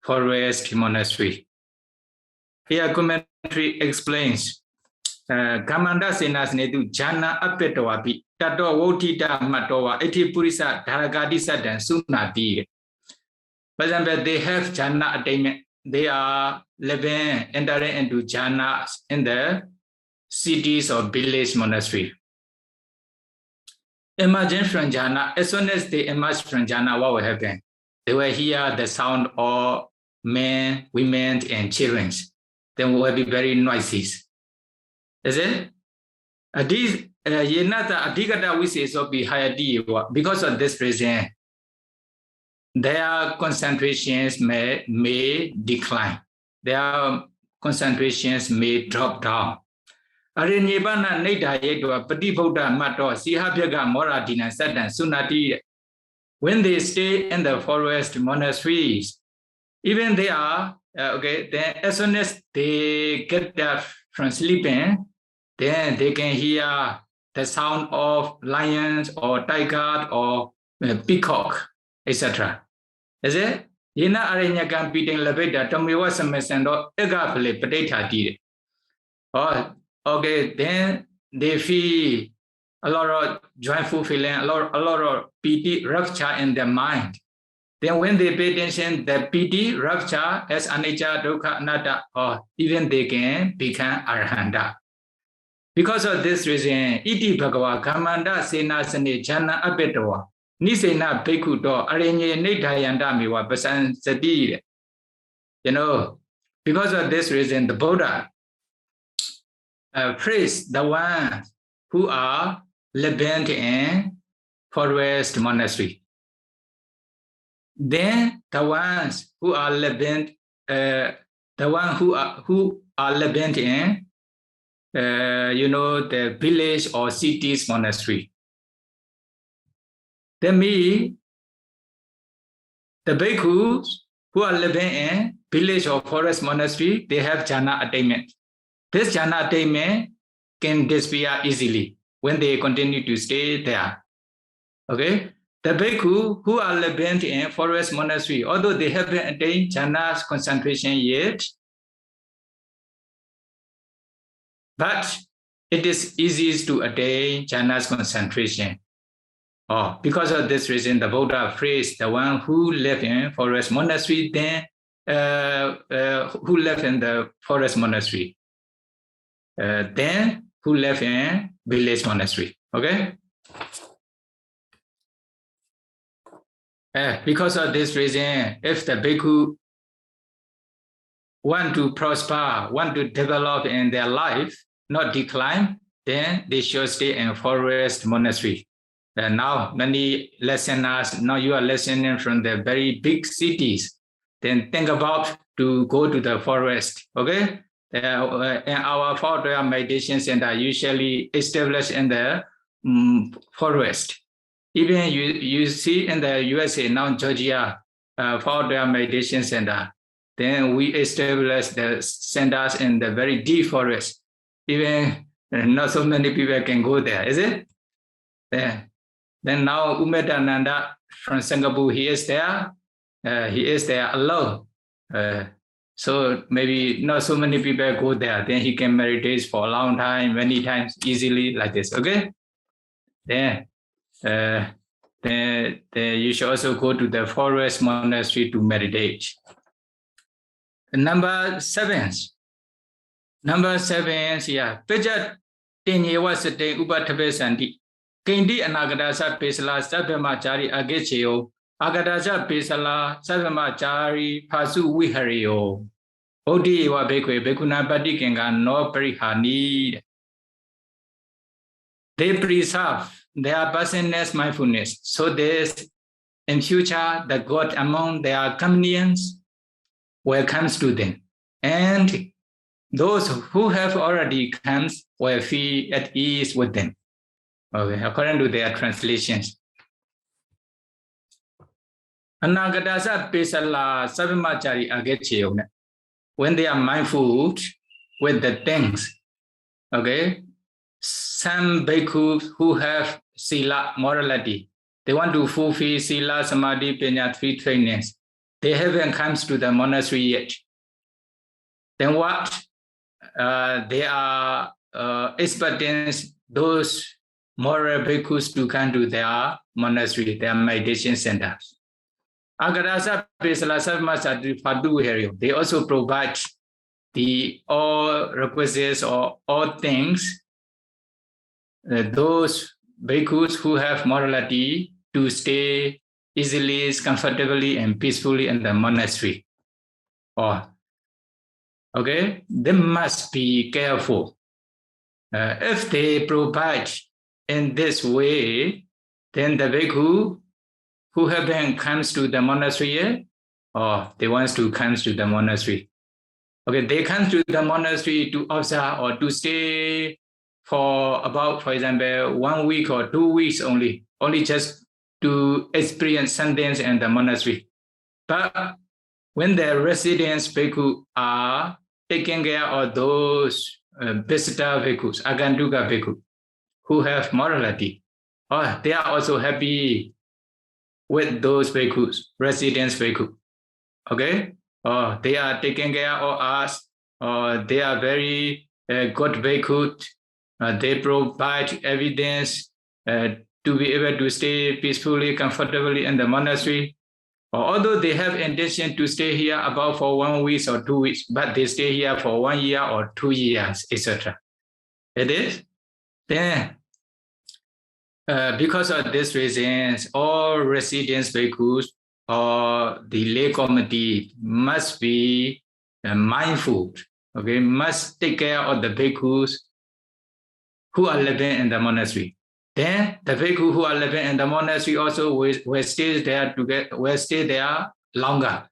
forest monastery. Here commentary explains, Kamanda senas nedu jana apetoapi tato wotita matowa eti purisa dharagadi sadan sunati. For example, they have jhana attainment. They are living, entering into jhanas in the cities or village monastery. Emerging from jhana, as soon as they emerge from jhana, what will happen? They will hear the sound of men, women, and children. Then will be very noisy. Is it? Because of this reason, their concentrations may decline. Their concentrations may drop down. Parinibbāna nidha yedwa patibhuddha matto sihapyaga moradina sadan sunati. When they stay in the forest monasteries, even they are then as soon as they get up from sleeping, then they can hear the sound of lions or tiger or peacock, etc. Is it? Yena arenyakam piting labeda tomiwa samesando egafle padeta di. Oh, okay, then they feel a lot of joyful feeling, a lot of piti rapture in their mind. Then when they pay attention, the piti rapture as anicca, dukkha, anatta, or even they can become arahanta. Because of this reason, iti bhagava kamanda senasane jhana apetawa. Nisena bhikkhu to arenye nidhayanta miwa pasan sati. Because of this reason, the Buddha praised the ones who are living in forest monastery. Then the ones who are living, in, the village or cities monastery. Then the bhikkhus who are living in village or forest monastery, they have jhana attainment. This jhana attainment can disappear easily when they continue to stay there. Okay? The bhikkhu who are living in forest monastery, although they haven't attained jhana's concentration yet, but it is easy to attain jhana's concentration. Because of this reason, the Buddha praised the one who live in forest monastery, then who live in the forest monastery, then who live in village monastery. Okay. Because of this reason, if the bhikkhu want to prosper, want to develop in their life, not decline, then they should stay in forest monastery. And now many listeners, now you are listening from the very big cities, then think about to go to the forest, okay? In our 4-hour meditation center usually established in the forest. Even you see in the USA, now Georgia, 4-hour meditation center, then we established the centers in the very deep forest. Even not so many people can go there, is it? Then now Umedananda from Singapore, he is there alone. So maybe not so many people go there. Then he can meditate for a long time, many times, easily like this. Okay. then you should also go to the forest monastery to meditate. Number 7. Yeah. Pejat Tinyewa Sate Upatabe Sandi. Kendi Anagadasa Pesala Sabamachari Agecheo. Agadaja Pesala Sabamachari Pasu Wihario. Odi wa Bekwe Bekuna Badikenga no Perihani. They preserve their personal mindfulness. So there's in future the God among their companions will comes to them. And those who have already come will feel at ease with them. Okay, according to their translations. Anagadasa Pesala Savimachari Agecheo. When they are mindful with the things, okay, some bhikkhus who have sila morality, they want to fulfill sila, samadhi, panya, 3 trainings. They haven't come to the monastery yet. Then what? They are expecting those moral bhikkhus to come to their monastery, their meditation centers. Agadasa Pesala Savimachari Padu Herio. They also provide the all requisites or all things. Those bhikkhus who have morality to stay easily, comfortably, and peacefully in the monastery. Okay, they must be careful. If they provide in this way, then the bhikkhu who haven't comes to the monastery yet, or they want to come to the monastery. Okay, they come to the monastery to observe or to stay for about, for example, 1 week or 2 weeks only just to experience something in the monastery. But when the residents bhikkhu are taking care of those visitor bhikkhus, aganduka bhikkhu, who have morality, they are also happy with those bhikkhus, residents bhikkhu. Okay? They are taking care of us. They are very good bhikkhu. They provide evidence to be able to stay peacefully, comfortably in the monastery. Although they have intention to stay here about for 1 week or 2 weeks, but they stay here for 1 year or 2 years, etc. It is? Then, because of these reasons, all residents bhikkhus or the lay committee must be mindful, okay, must take care of the bhikkhus who are living in the monastery. Then the bhikkhu who are living in the monastery also will stay there longer.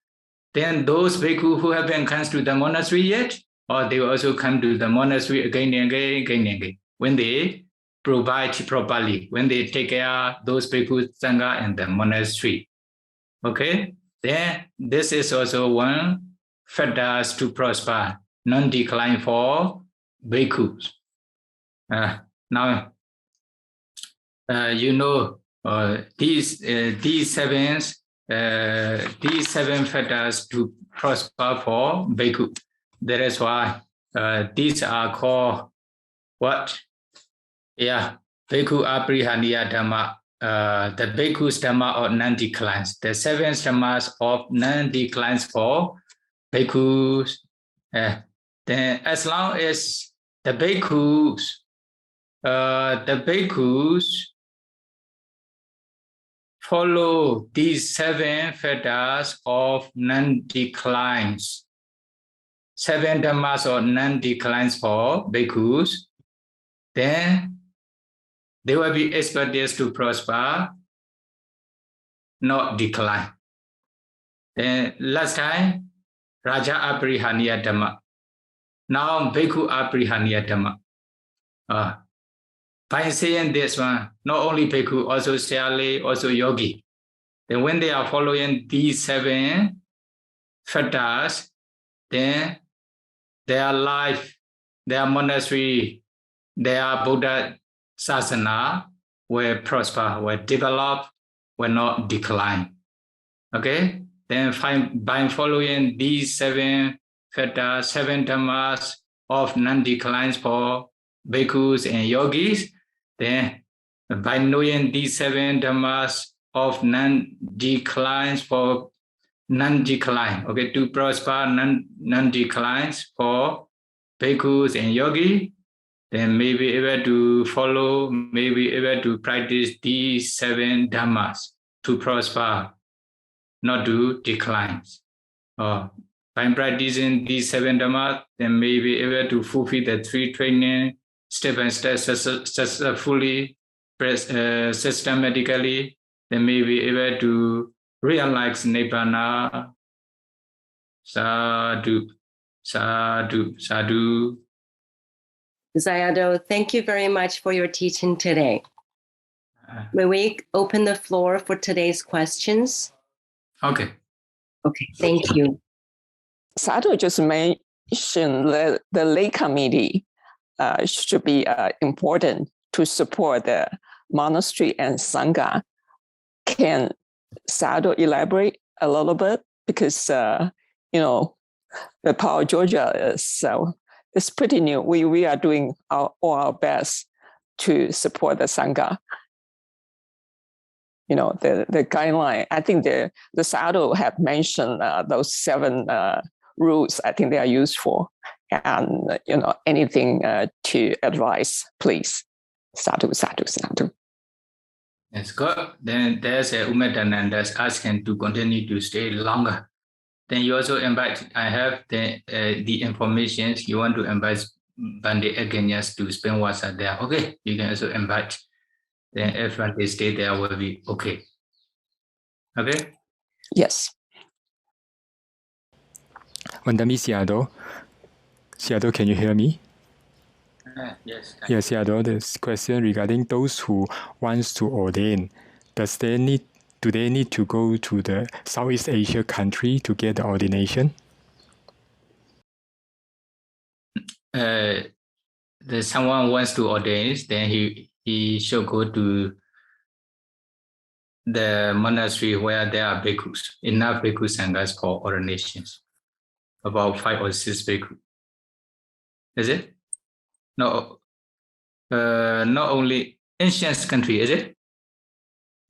Then those bhikkhu who haven't come to the monastery yet, or they will also come to the monastery again and again, when they provide properly, when they take care of those bhikkhu sangha in the monastery. Okay, then this is also one factor to prosper, non-decline for bhikkhus. Now, you know these 7 factors to prosper for bhikkhu. That is why these are called what? Yeah, bhikkhu aprihaniya dhamma. The bhikkhu's dhamma of non-declines. The 7 dhammas of non-declines for bhikkhus. Then as long as the bhikkhus follow these 7 factors of non-declines, 7 dhammas of non-declines for bhikkhus, then they will be expected to prosper, not decline. Then last time, Raja aprihaniya dhamma. Now bhikkhu aprihaniya dhamma. By saying this one, not only bhikkhu, also Shyali, also yogi. Then when they are following these 7 factors, then their life, their monastery, their Buddha Sasana will prosper, will develop, will not decline. Okay? Then by following these 7 factors, 7 dhammas of non-declines for bhikkhus and yogis, then by knowing these 7 dhammas of non-declines for non-decline, okay, to prosper non-declines for bhikkhus and yogi, then may be able to follow, may be able to practice these 7 dhammas to prosper, not to decline. By practicing these 7 dhammas, then may be able to fulfill the 3 training step by step successfully, systematically, then may be able to realize Nibbana. Sadhu, sadhu, sadhu. Sayadaw, thank you very much for your teaching today. May we open the floor for today's questions? Okay. Okay, thank you. Sayadaw just mentioned that the lay committee should be important to support the monastery and sangha. Can Sayadaw elaborate a little bit? Because, the Power of Georgia is it's pretty new. We are doing all our best to support the sangha. The guideline. I think the Sayadaw have mentioned those 7 rules. I think they are useful, and anything to advise, please. Sadhu, sadhu, sadhu. That's good. Then there's a Umedanan that's asking to continue to stay longer. Then you also invite, I have the information, you want to invite Bandi Aganyas to spend what's there. Okay, you can also invite. Then if they stay there, will be okay. Okay? Yes. Vandami Sayadaw. Sayadaw, can you hear me? Yes. Yes, Sayadaw, this question regarding those who wants to ordain. Do they need to go to the Southeast Asia country to get the ordination? Someone wants to ordain, then he should go to the monastery where there are bhikkhus, enough bhikkhu sanghas for ordinations, about 5 or 6 bhikkhus. Is it? No, not only ancient country, is it?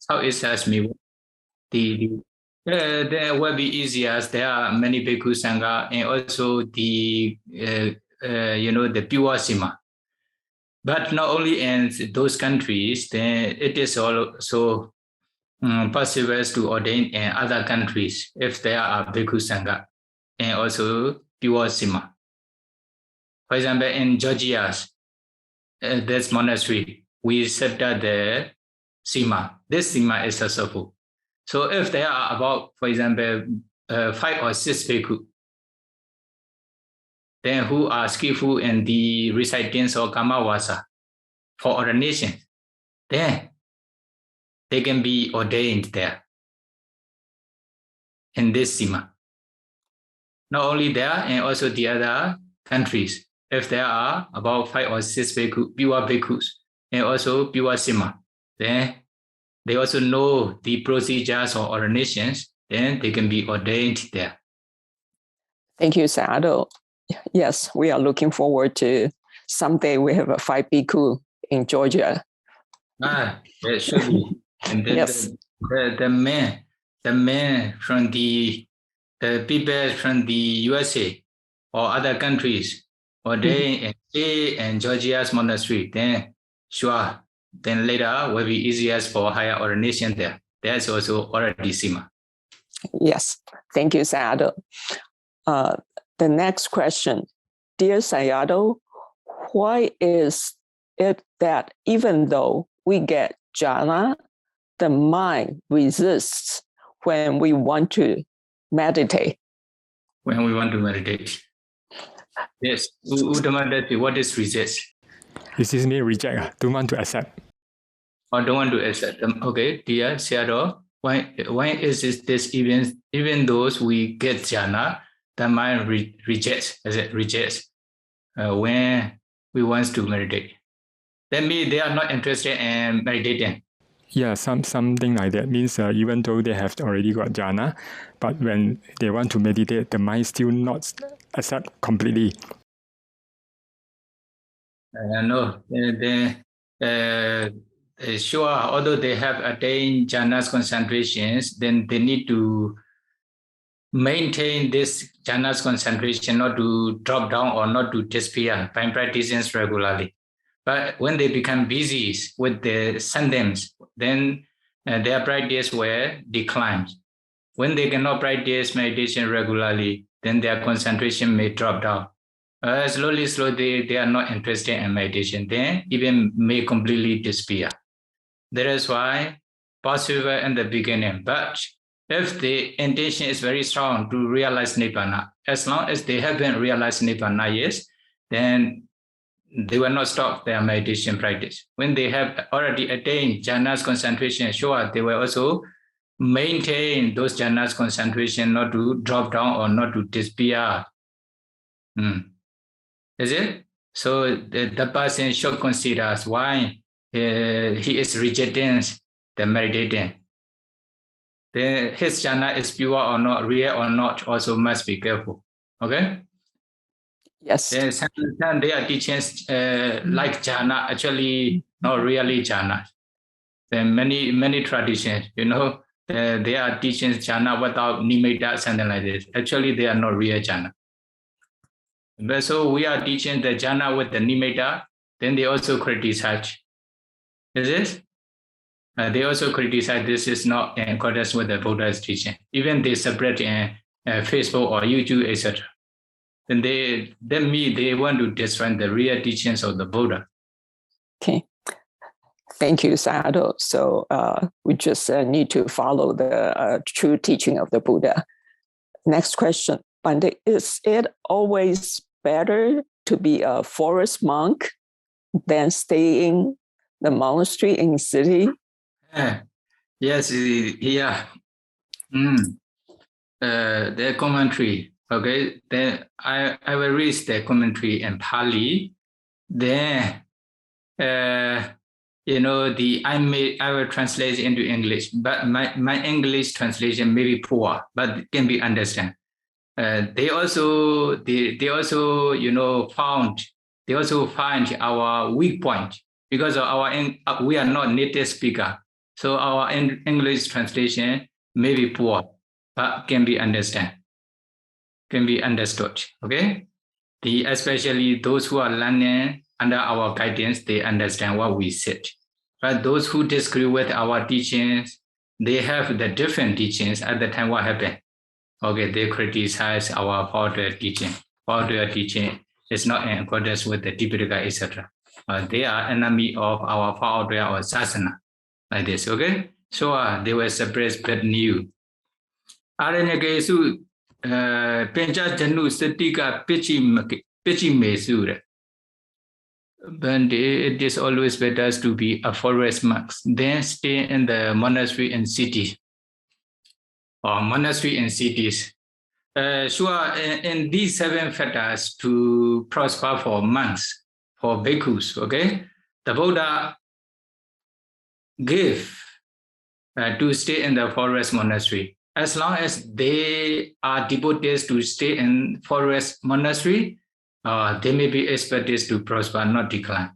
Southeast Asia, there will be easier as there are many bhikkhu sangha, and also the pure sima. But not only in those countries, then it is also possible to ordain in other countries if there are bhikkhu sangha and also pure sima. For example, in Georgia, this monastery, we set up the sima. This sima is successful. So if there are about, for example, 5 or 6 bhikkhu, then who are skillful in the recitings of Kamavasa for ordination, then they can be ordained there in this sima. Not only there, and also the other countries. If there are about 5 or 6 bhikkhu, pure bhikkhus, and also pure sima, then they also know the procedures or ordinations, then they can be ordained there. Thank you, Sayadaw. Yes, we are looking forward to someday we have a 5 bhikkhu in Georgia. It should be. And then Yes. the men from the people from the USA or other countries, or they stay in Georgia's monastery, then sure, then later will be easiest for higher ordination there. That's also already sima. Yes, thank you, Sayadaw. The next question, dear Sayadaw, why is it that even though we get jhana, the mind resists when we want to meditate? When we want to meditate. Yes, Uddhamadatta, what is resist? Resist means reject, don't want to accept. Or don't want to accept. Okay, dear Sayadaw, why is this even those we get jhana, the mind rejects when we want to meditate? That means they are not interested in meditating. Yeah, something like that means even though they have already got jhana, but when they want to meditate, the mind still not accept completely. No, sure, although they have attained jhanas concentrations, then they need to maintain this jhanas concentration, not to drop down or not to disappear by practicing regularly. But when they become busy with the symptoms, then their practice will decline. When they cannot practice meditation regularly, then their concentration may drop down. Slowly, they are not interested in meditation. Then even may completely disappear. That is why possible in the beginning. But if the intention is very strong to realize Nibbana, as long as they haven't realized Nibbana yet, then they will not stop their meditation practice. When they have already attained jhanas concentration, sure, they will also maintain those jhanas concentration, not to drop down or not to disappear. Is it? So the person should consider why he is rejecting the meditating. Then his jhana is pure or not, real or not, also must be careful. Okay? Yes. Then sometimes they are teaching like jhana, actually not really jhana. Then many traditions, they are teaching jhana without nimitta, something like this. Actually, they are not real jhana. But so we are teaching the jhana with the nimitta, then they also criticize. Is it? They also criticize this is not in accordance with the Buddha's teaching. Even they separate in Facebook or YouTube, etc. Then they want to destroy the real teachings of the Buddha. Okay. Thank you, Sayadaw. So we just need to follow the true teaching of the Buddha. Next question. Bhante, is it always better to be a forest monk than stay in the monastery in the city? Yes, yeah. The commentary. Okay, then I will read the commentary in Pali. Then I will translate into English, but my English translation may be poor, but it can be understand. They also find our weak point because of we are not native speaker, so our English translation may be poor, but can be understood. Okay, especially those who are learning under our guidance, they understand what we said. But those who disagree with our teachings, they have the different teachings at the time. What happened? Okay, they criticize our founder teaching. Founder teaching is not in accordance with the Tipitaka, etc. They are enemy of our founder or sasana, like this. Okay, so they will suppress bad news. Aranyakesu pencha janu satika pichi mesure. But it is always better to be a forest monk than stay in the monastery and city. Or monastery and cities. Sure, in these 7 factors to prosper for monks, for bhikkhus, okay, the Buddha gave to stay in the forest monastery. As long as they are devotees to stay in forest monastery, they may be expected to prosper, not decline.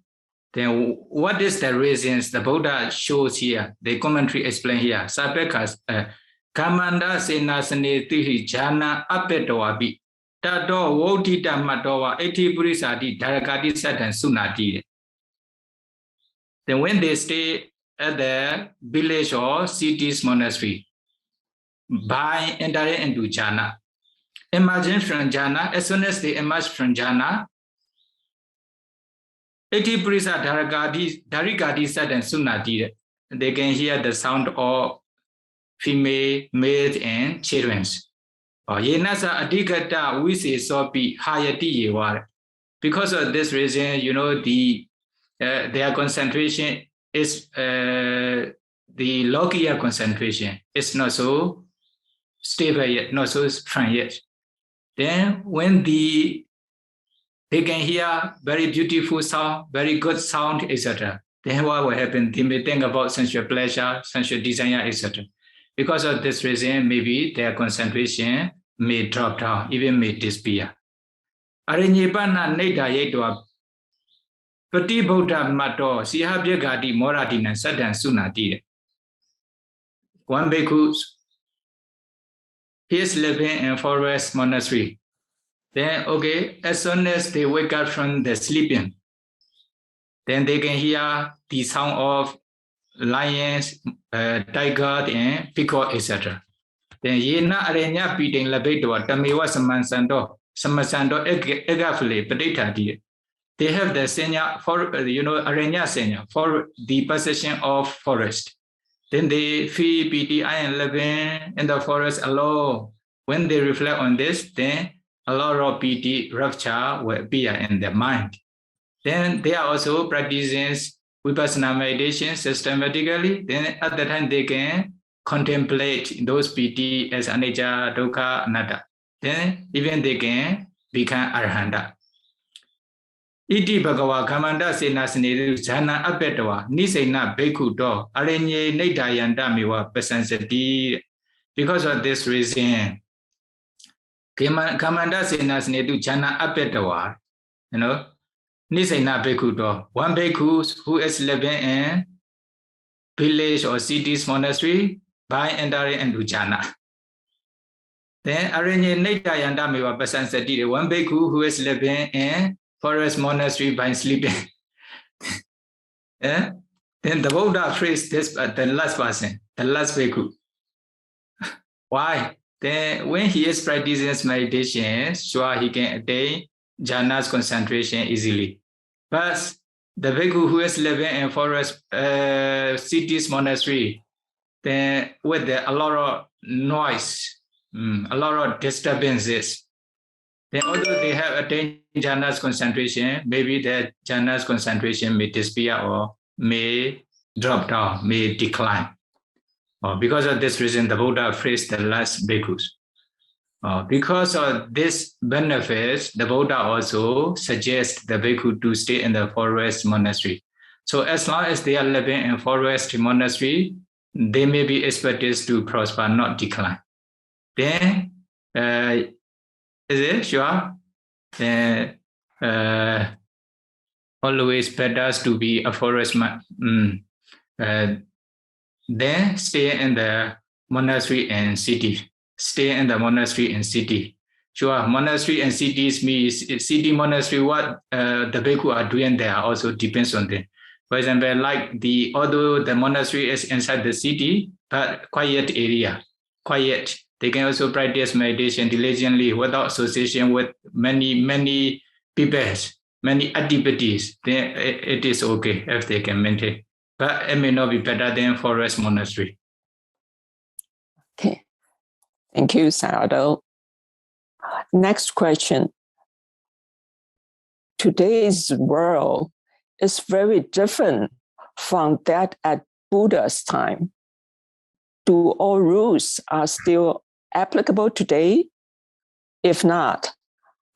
Then what is the reasons the Buddha shows here? The commentary explain here. Sapekas Kamanda senasane tihi jhana apetoabi. Tato wotita matowa eti purisati dharakati satan sunati. Then when they stay at the village or city's monastery, by entering into jhana, emerging from jhana, as soon as they emerge from jhana, eti purisa dharikati satan sunati. They can hear the sound of female, male, and children. Because of this reason, their concentration is the Lokiya concentration. It's not so stable yet, not so strong yet. Then when they can hear very beautiful sound, very good sound, etc., then what will happen? They may think about sensual pleasure, sensual desire, etc. Because of this reason, maybe their concentration may drop down, even may disappear. Mahāparinibbāna Pati Buddha Mato, Sihabya Gati, Moradina, Sadan Sunati. One bhikkhu, he is living in forest monastery. Then, okay, as soon as they wake up from the sleeping, then they can hear the sound of lions, tiger, and peacock, etc. Then yena arenya beating labedo, Tamewa Samansando, Egafle, Paditati. They have the senya for arenya senya for the possession of forest. Then they feel pity and living in the forest alone. When they reflect on this, then a lot of pity rapture will appear in their mind. Then they are also practicing vipassana meditation systematically. Then at the time they can contemplate those pity as anicca, dukkha, anatta. Then even they can become arhanta. Iti bhagava kamanda senasneru jhana apetawa nisena bhikkhu do arenye nidayanta mewa pasansati. Because of this reason, kamanda senasneru jhana apetawa, nisena bhikkhu do, one bhikkhu who is living in village or cities monastery by entering into jhana. Then arenye nidayanta mewa pasansati, one bhikkhu who is living in forest monastery by sleeping. Then the Buddha phrased this, the last person, the last bhikkhu. Why? Then when he is practicing meditation, sure he can attain jhana's concentration easily. But the bhikkhu who is living in forest cities monastery, then with a lot of noise, a lot of disturbances, then although they have attained jhana's concentration, maybe that jhana's concentration may disappear or may drop down, may decline. Because of this reason, the Buddha phrased the last bhikkhus. Because of this benefits, the Buddha also suggests the bhikkhu to stay in the forest monastery. So as long as they are living in forest monastery, they may be expected to prosper, not decline. Then, is it sure? Always better to be a forest then stay in the monastery and city. Stay in the monastery and city. Sure, monastery and cities means city monastery. What the bhikkhu are doing there also depends on them. For example, like although the monastery is inside the city, but quiet area, quiet. They can also practice meditation diligently without association with many people, many activities. Then it is okay if they can maintain. But it may not be better than forest monastery. Okay. Thank you, Sayadaw. Next question. Today's world is very different from that at Buddha's time. Do all rules are still applicable today? If not,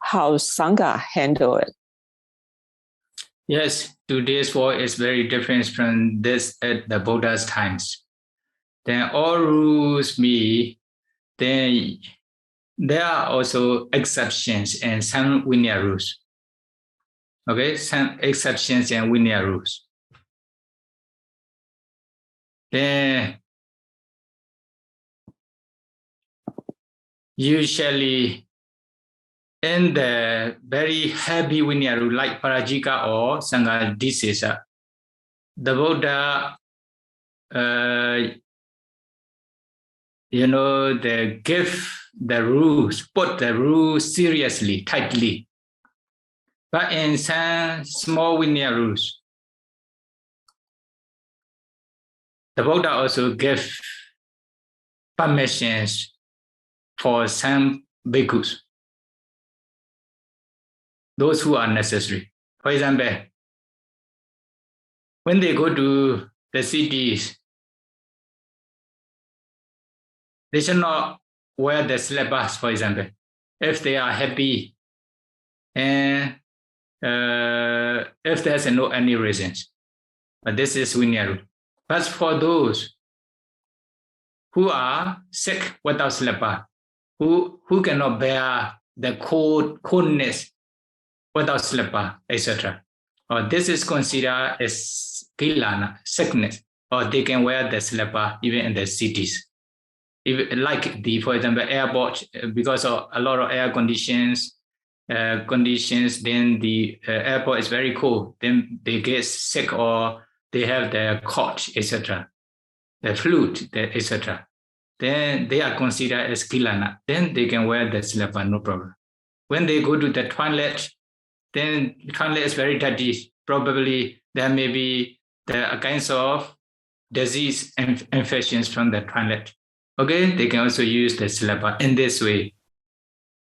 how Sangha handle it? Yes, today's world is very different from this at the Buddha's times. Then all rules mean then there are also exceptions and some Vinaya rules. Okay, some exceptions and Vinaya rules. Then usually in the very heavy Vinaya rule like Parajika or Sangha Disesa, the Buddha, they give the rules, put the rules seriously, tightly. But in some small Vinaya rules, the Buddha also give permissions for some bhikkhus, those who are necessary. For example, when they go to the cities, they should not wear the slippers, for example, if they are happy and if there's no any reasons. But this is Vinaya rule. But for those who are sick without slipper, who cannot bear the coldness without slipper, etc. or this is considered as kilana, sickness, or they can wear the slipper even in the cities. If, like for example, airport, because of a lot of air conditions, then the airport is very cold, then they get sick or they have the cough, etc., the flu, etc. Then they are considered as kilana. Then they can wear the slipper, no problem. When they go to the toilet, then the toilet is very dirty. Probably there may be the kinds of disease and infections from the toilet. Okay, they can also use the slipper in this way.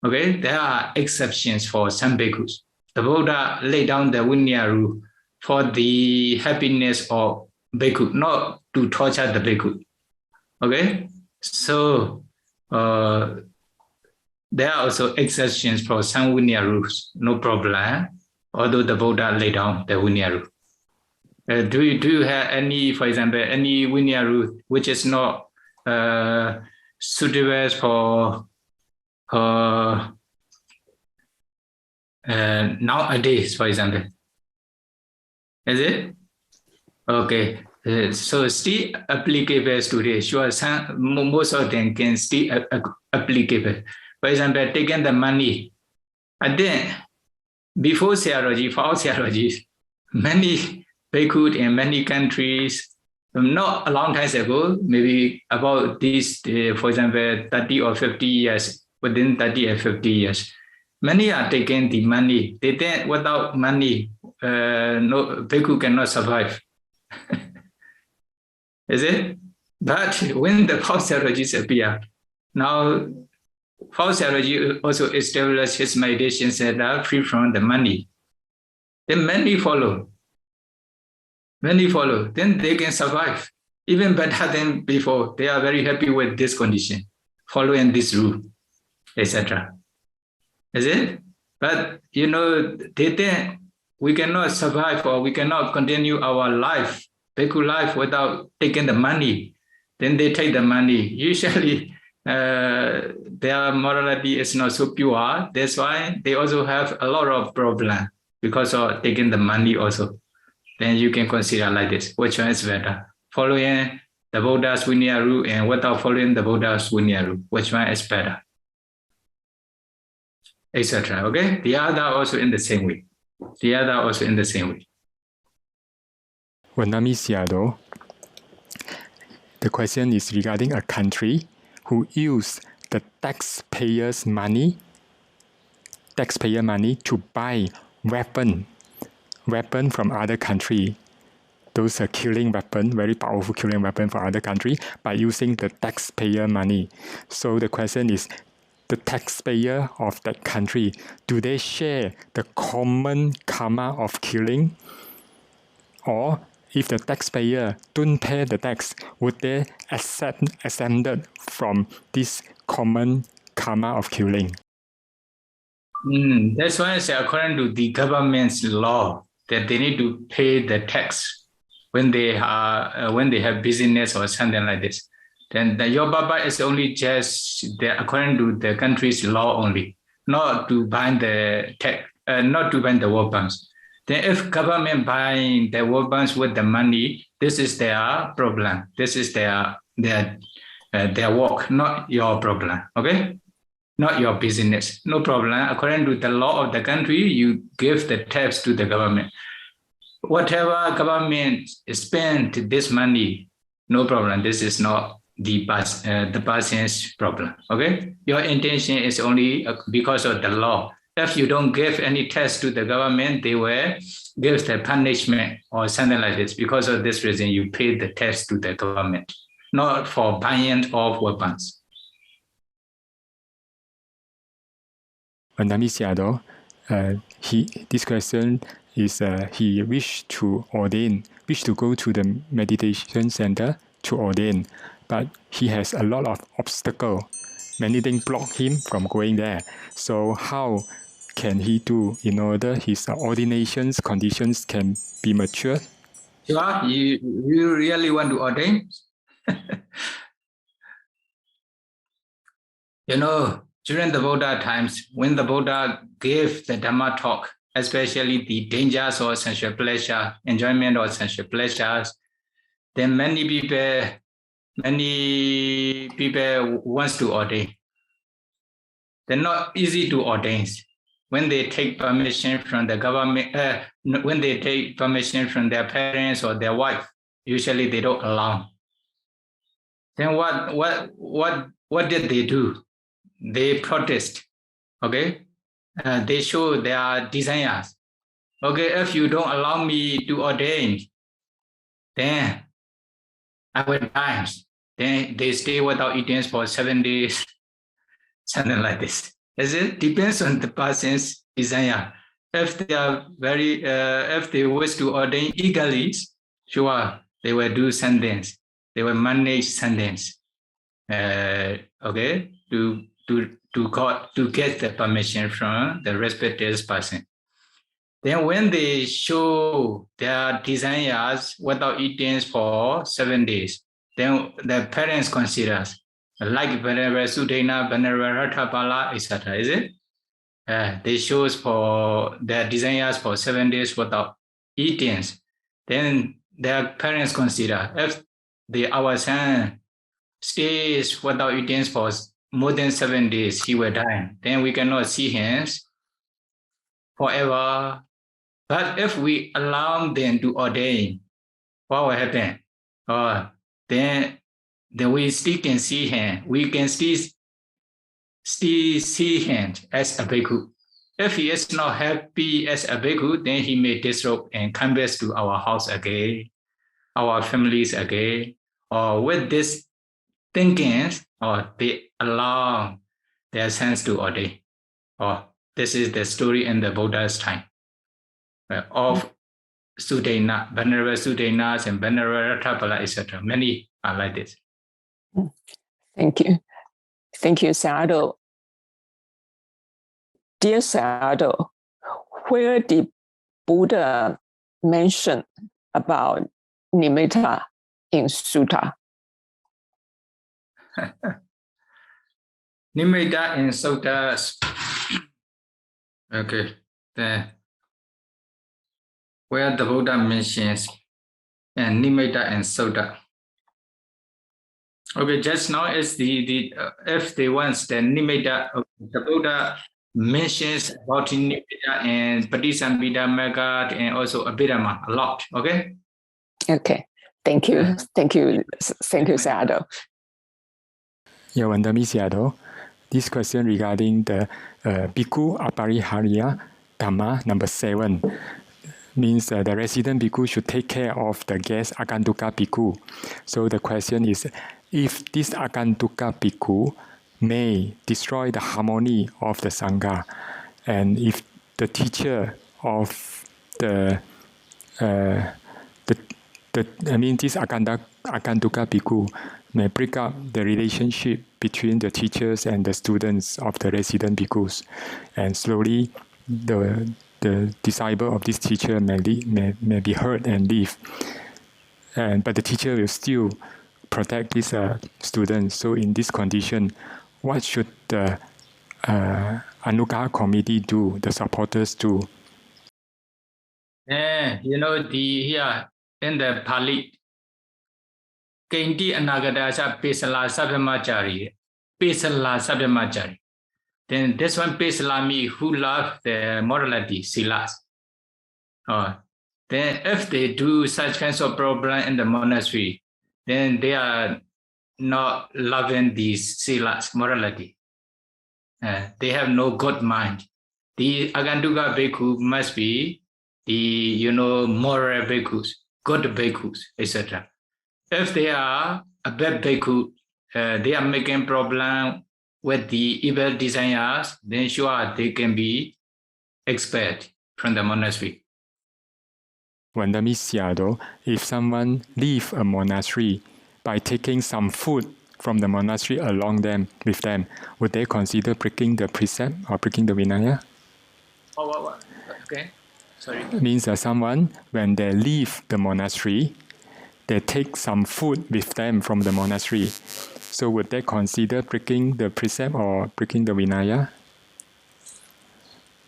Okay, there are exceptions for some bhikkhus. The Buddha laid down the Vinaya rule for the happiness of bhikkhu, not to torture the bhikkhu. Okay, so there are also exceptions for some Vinaya rules, no problem. Although the Buddha laid down the Vinaya rule. Do you have any, for example, any Vinaya rule which is not suitable for nowadays, for example? Is it? Okay. So still applicable today. Sure, most of them can still applicable. For example, taking the money. And then, before theology, for theology, many bhikkhus in many countries, not a long time ago, maybe about this, for example, 30 or 50 years, within 30 or 50 years, many are taking the money. They think without money, no bhikkhu cannot survive. Is it? But when the false theologies appear, now false theology also established his meditation center free from the money. Then many follow. Many follow. Then they can survive even better than before. They are very happy with this condition, following this rule, etc. Is it? But they think we cannot survive or we cannot continue our life, bhikkhu life, without taking the money. Then they take the money. Usually, their morality is not so pure. That's why they also have a lot of problem because of taking the money also. Then you can consider like this. Which one is better? Following the Buddha's Vinaya rule and without following the Buddha's Vinaya rule. Which one is better? Etc. Okay? The other also in the same way. The other also in the same way. The question is regarding a country who use the taxpayer money to buy weapon from other country. Those are killing weapon, very powerful killing weapon for other country by using the taxpayer money. So the question is, the taxpayer of that country, do they share the common karma of killing? Or if the taxpayer don't pay the tax, would they exempted from this common karma of killing? That's why I say according to the government's law that they need to pay the tax when they have business or something like this. Then your baba is only just according to the country's law only, not to bind the tax, not to bind the weapons. Then if government buying the weapons with the money, this is their problem. This is their work, not your problem. Okay, not your business. No problem. According to the law of the country, you give the tax to the government. Whatever government spend this money, no problem. This is not the person's problem. Okay, your intention is only because of the law. If you don't give any tax to the government, they will give the punishment or something like this. Because of this reason, you pay the tax to the government, not for buying of weapons. This question is he wished to go to the meditation center to ordain, but he has a lot of obstacles. Many things block him from going there. So how can he do in order his ordination's conditions can be matured? Sure, you really want to ordain? During the Buddha times, when the Buddha gave the Dhamma talk especially the dangers of sensual pleasure, enjoyment of sensual pleasures, then many people wants to ordain. They're not easy to ordain. When they take permission from the government, when they take permission from their parents or their wife, usually they don't allow. Then what did they do? They protest. Okay, they show their desires. Okay, if you don't allow me to ordain, then I will die. Then they stay without eating for 7 days, something like this. It depends on the person's desire. If they are if they wish to ordain eagerly, sure, they will do sentence. They will manage sentence. Okay, to get the permission from the respected person. Then when they show their desires without eating for 7 days, then the parents consider, like Venerable Sudena, Venerable Rathabala, etc. Is it? They show for their desires for 7 days without eating. Then their parents consider, if our son stays without eating for more than 7 days, he will die. Then we cannot see him forever. But if we allow them to ordain, what will happen? Then we still can see him. We can still see him as a bhikkhu. If he is not happy as a bhikkhu, then he may disrobe and come back to our house again, our families again. Or with this thinking, or they allow their sons to ordain. This is the story in the Buddha's time of Sudena, Venerable Sudenas and Venerable Rathabala, etc. Many are like this. Thank you. Thank you, Sayadaw. Dear Sayadaw, where did Buddha mention about nimitta in Sutta? Nimitta in Sutta. Okay. Where the Buddha mentions and nimitta and Sutta. Okay, just now is the if they want the nimitta, the Buddha mentions about nimitta and Patisambhida Magga and also Abhidhamma a lot. Okay. Okay. Thank you. Thank you. Thank you, Sayadaw. Yawandami Sayadaw, this question regarding the Bhikkhu Aparihariya Dhamma number 7 means the resident bhikkhu should take care of the guest Agantuka bhikkhu. So the question is, if this Agantuka bhikkhu may destroy the harmony of the Sangha, and if the teacher of this Agantuka bhikkhu may break up the relationship between the teachers and the students of the resident bhikkhus, and slowly the disciple of this teacher may be hurt and leave. But the teacher will still protect his students. So in this condition, what should the Anugaha committee do, the supporters do? Here in the Pali, Kainti Anagadasa Pesala Sabhamachari. Then this one Pesalami who love the morality, silas. Then if they do such kinds of problem in the monastery, then they are not loving these silas, morality. They have no good mind. The Agantuka bhikkhu must be the moral bhikkhus, good bhikkhus, etc. If they are a bad bhikkhu, they are making problem with the evil desires, then sure they can be expelled from the monastery. Vandami Sayadaw, if someone leave a monastery by taking some food from the monastery along with them, would they consider breaking the precept or breaking the Vinaya? What? Okay, sorry. It means that someone, when they leave the monastery, they take some food with them from the monastery. So would they consider breaking the precept or breaking the Vinaya?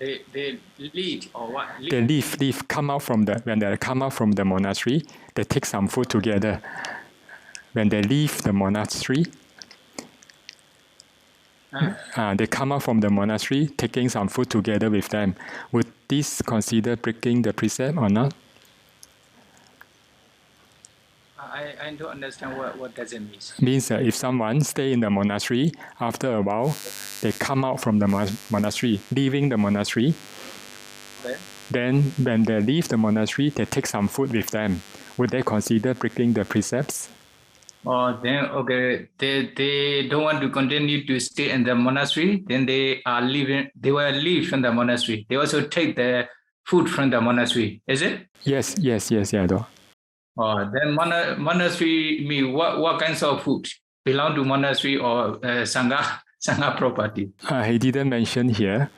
They lead or what? They leave, come out from when they come out from the monastery, they take some food together. When they leave the monastery, they come out from the monastery, taking some food together with them. Would this consider breaking the precept or not? I don't understand what does it mean. Means if someone stay in the monastery, after a while, they come out from the monastery, leaving the monastery. Then when they leave the monastery, they take some food with them. Would they consider breaking the precepts? Oh, then okay, they don't want to continue to stay in the monastery. Then they are leaving. They will leave from the monastery. They also take the food from the monastery. Is it? Yes, Yado. Oh, then monastery mean what kinds of food belong to monastery or sangha property? He didn't mention here.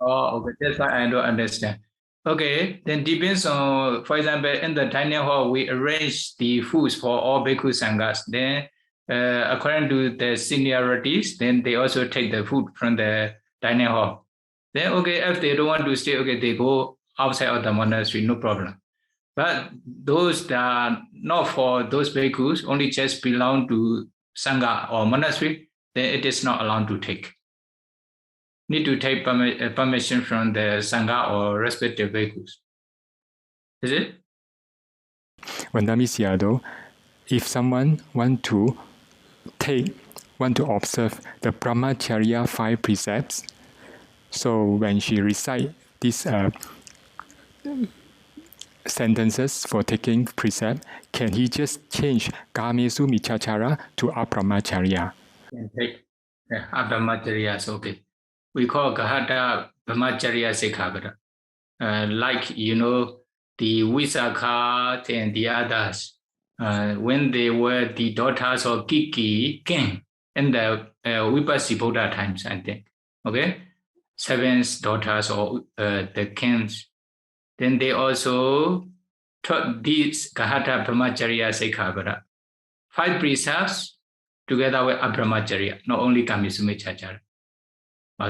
Oh, okay, that's why I don't understand. Okay, then depends on, for example, in the dining hall, we arrange the foods for all bhikkhu sanghas. Then, according to the seniorities, then they also take the food from the dining hall. Then, okay, if they don't want to stay, okay, they go outside of the monastery, no problem. But those that are not for those bhikkhus, only just belong to sangha or monastery, then it is not allowed to take. Need to take permission from the sangha or respective bhikkhus. Is it? Vandamis Yado, if someone want to observe the Brahmacharya 5 precepts, so when she recite these sentences for taking precept, can he just change Kamesu Michachara to Abrahmacharya? Can take Abrahmacharya is okay. We call Gahata Brahmacharya Sikkhabata. Like, the Visakha and the others, when they were the daughters of Kiki king in the Vipassana times, I think. Okay? 7 daughters of the kings. Then they also taught these Gahata Brahmacharya Sikkhabata. 5 precepts together with Abrahmacharya, not only Kamisumechachara.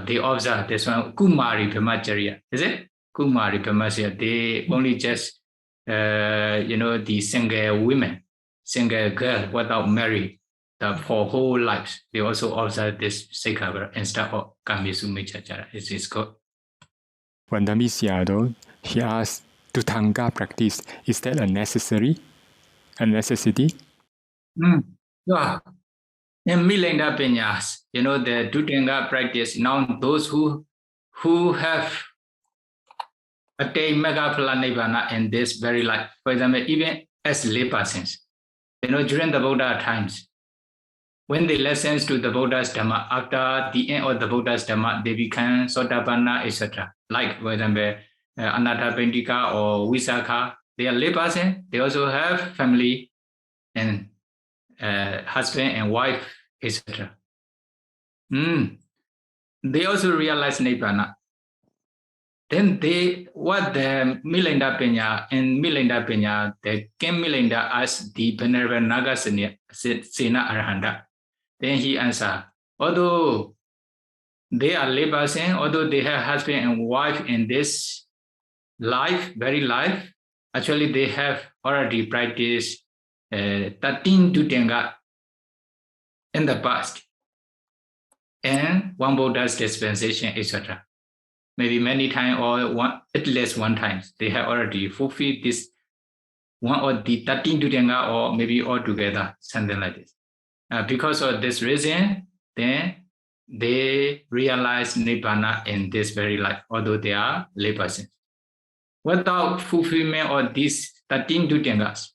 They observe this one, Kumārābhivaṃsa, is it? Kumārābhivaṃsa, they only just, the single women, single girl without married, for whole lives. They also observe this Sikkhabata instead of Kamisumechachara, it is called. Vandamis Yado, he asked, Tutanga practice, is that a necessity? Yeah. In Milinda Penyas, the Tutanga practice, now those who have attained Mahāparinibbāna in this very life, for example, even as laypersons, during the Buddha times, when they listen to the Buddha's Dhamma, after the end of the Buddha's Dhamma, they become Sotapanna, etc. Like, for example, Anathapindika or Visakha, they are layperson, they also have family and husband and wife, etc. They also realize Nibbana. Then what the Milinda Penya, the King Milinda asked the Venerable Nagasena Arahanta. Then he answered, although they are layperson, although they have husband and wife in this life, very life, actually they have already practiced 13 Tutanga in the past, and one Buddha's dispensation, etc. Maybe many times or at least one time, they have already fulfilled this one or the 13 Tutanga, or maybe all together, something like this. Because of this reason, then they realize Nibbana in this very life, although they are laypersons. Without fulfillment of these 13 Tutangas,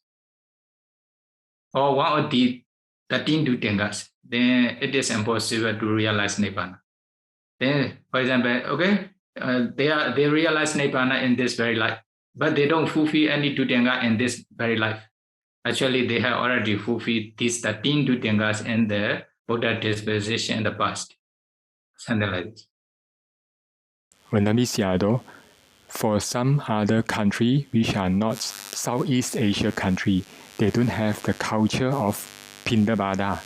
or one of the 13 Tutangas, then it is impossible to realize Nibbana. Then, for example, okay, they realize Nibbana in this very life, but they don't fulfill any Tutanga in this very life. Actually, they have already fulfilled these 13 Tutangas in the Buddha dispensation in the past. Something like this. Vandamis Yado, for some other country which are not Southeast Asia country, they don't have the culture of Pindabada.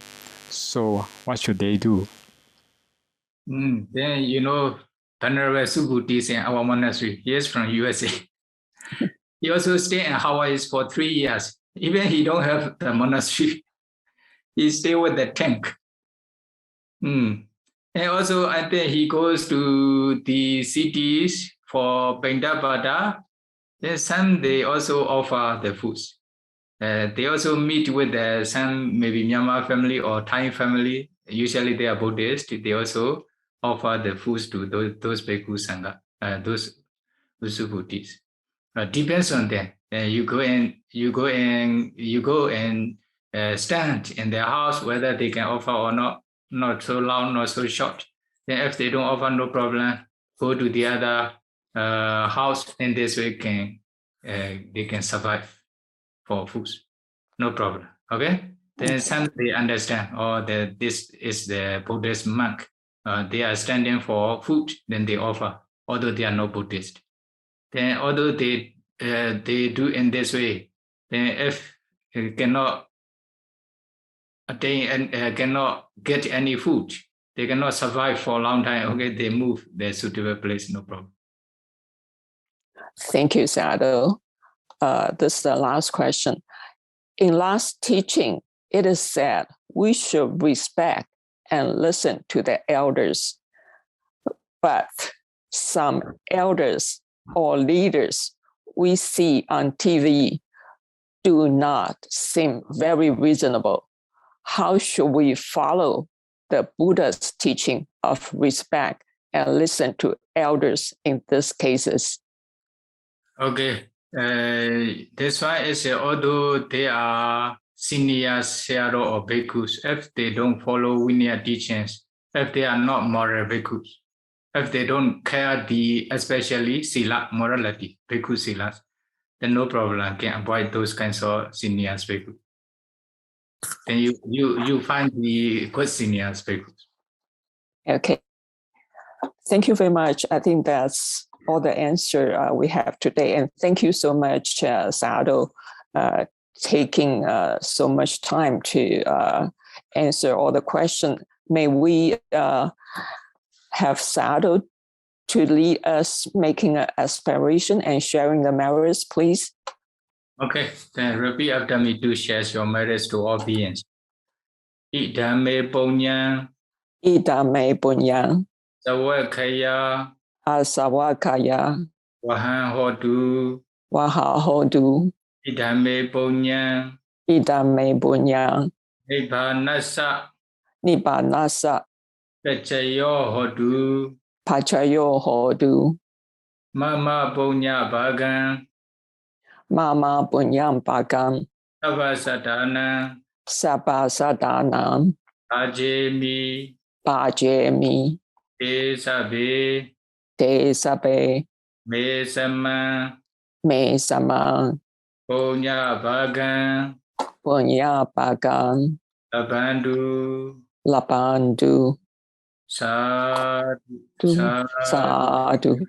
So what should they do? Then, Venerable Subhuti in our monastery. He is from USA. He also stayed in Hawaii for 3 years. Even he don't have the monastery. He stay with the tank. And also, I think he goes to the cities for Pendapata. Then some they also offer the foods. They also meet with some maybe Myanmar family or Thai family. Usually they are Buddhist. They also offer the foods to those Bhikkhu Sangha, those Subhutis. Depends on them. You go and stand in their house whether they can offer or not. Not so long, not so short. Then if they don't offer, no problem. Go to the other house. In this way, they can survive for food. No problem. Okay. Then some they understand. Or this is the Buddhist monk. They are standing for food. Then they offer, although they are not Buddhist. Then although they do in this way, then if cannot attain and cannot get any food, they cannot survive for a long time. Okay, they move their suitable place, no problem. Thank you, Sayadaw. This is the last question. In last teaching, it is said we should respect and listen to the elders. But some elders or leaders we see on TV do not seem very reasonable. How should we follow the Buddha's teaching of respect and listen to elders in these cases? Okay. This one is although they are senior sayadaw or bhikkhus, if they don't follow Vinaya teachings, if they are not moral bhikkhus, if they don't care especially sila, morality, bhikkhu silas, then no problem, can avoid those kinds of senior bhikkhus. Then you find the good senior bhikkhus. Okay. Thank you very much. I think that's all the answer we have today. And thank you so much, Sayadaw, taking so much time to answer all the questions. May we have Sayadaw to lead us making an aspiration and sharing the merits, please? Okay, then repeat after me to share your merits to all beings. Idame punya, Idame punya, sawakaya, asawakaya, wahan hodu, wahahodu, idame punya, idame punya, nibbanasa, nibbanasa, pachayo hodu, pachayo hodu, mama punya bagan, mama punyam bagam, sabbasadana, sabbasadana, ajemi, pajemi, desabe, desabe, mesama, mesama, punya bagan, punya bagam, labandu, labandu, sadu, sadhu.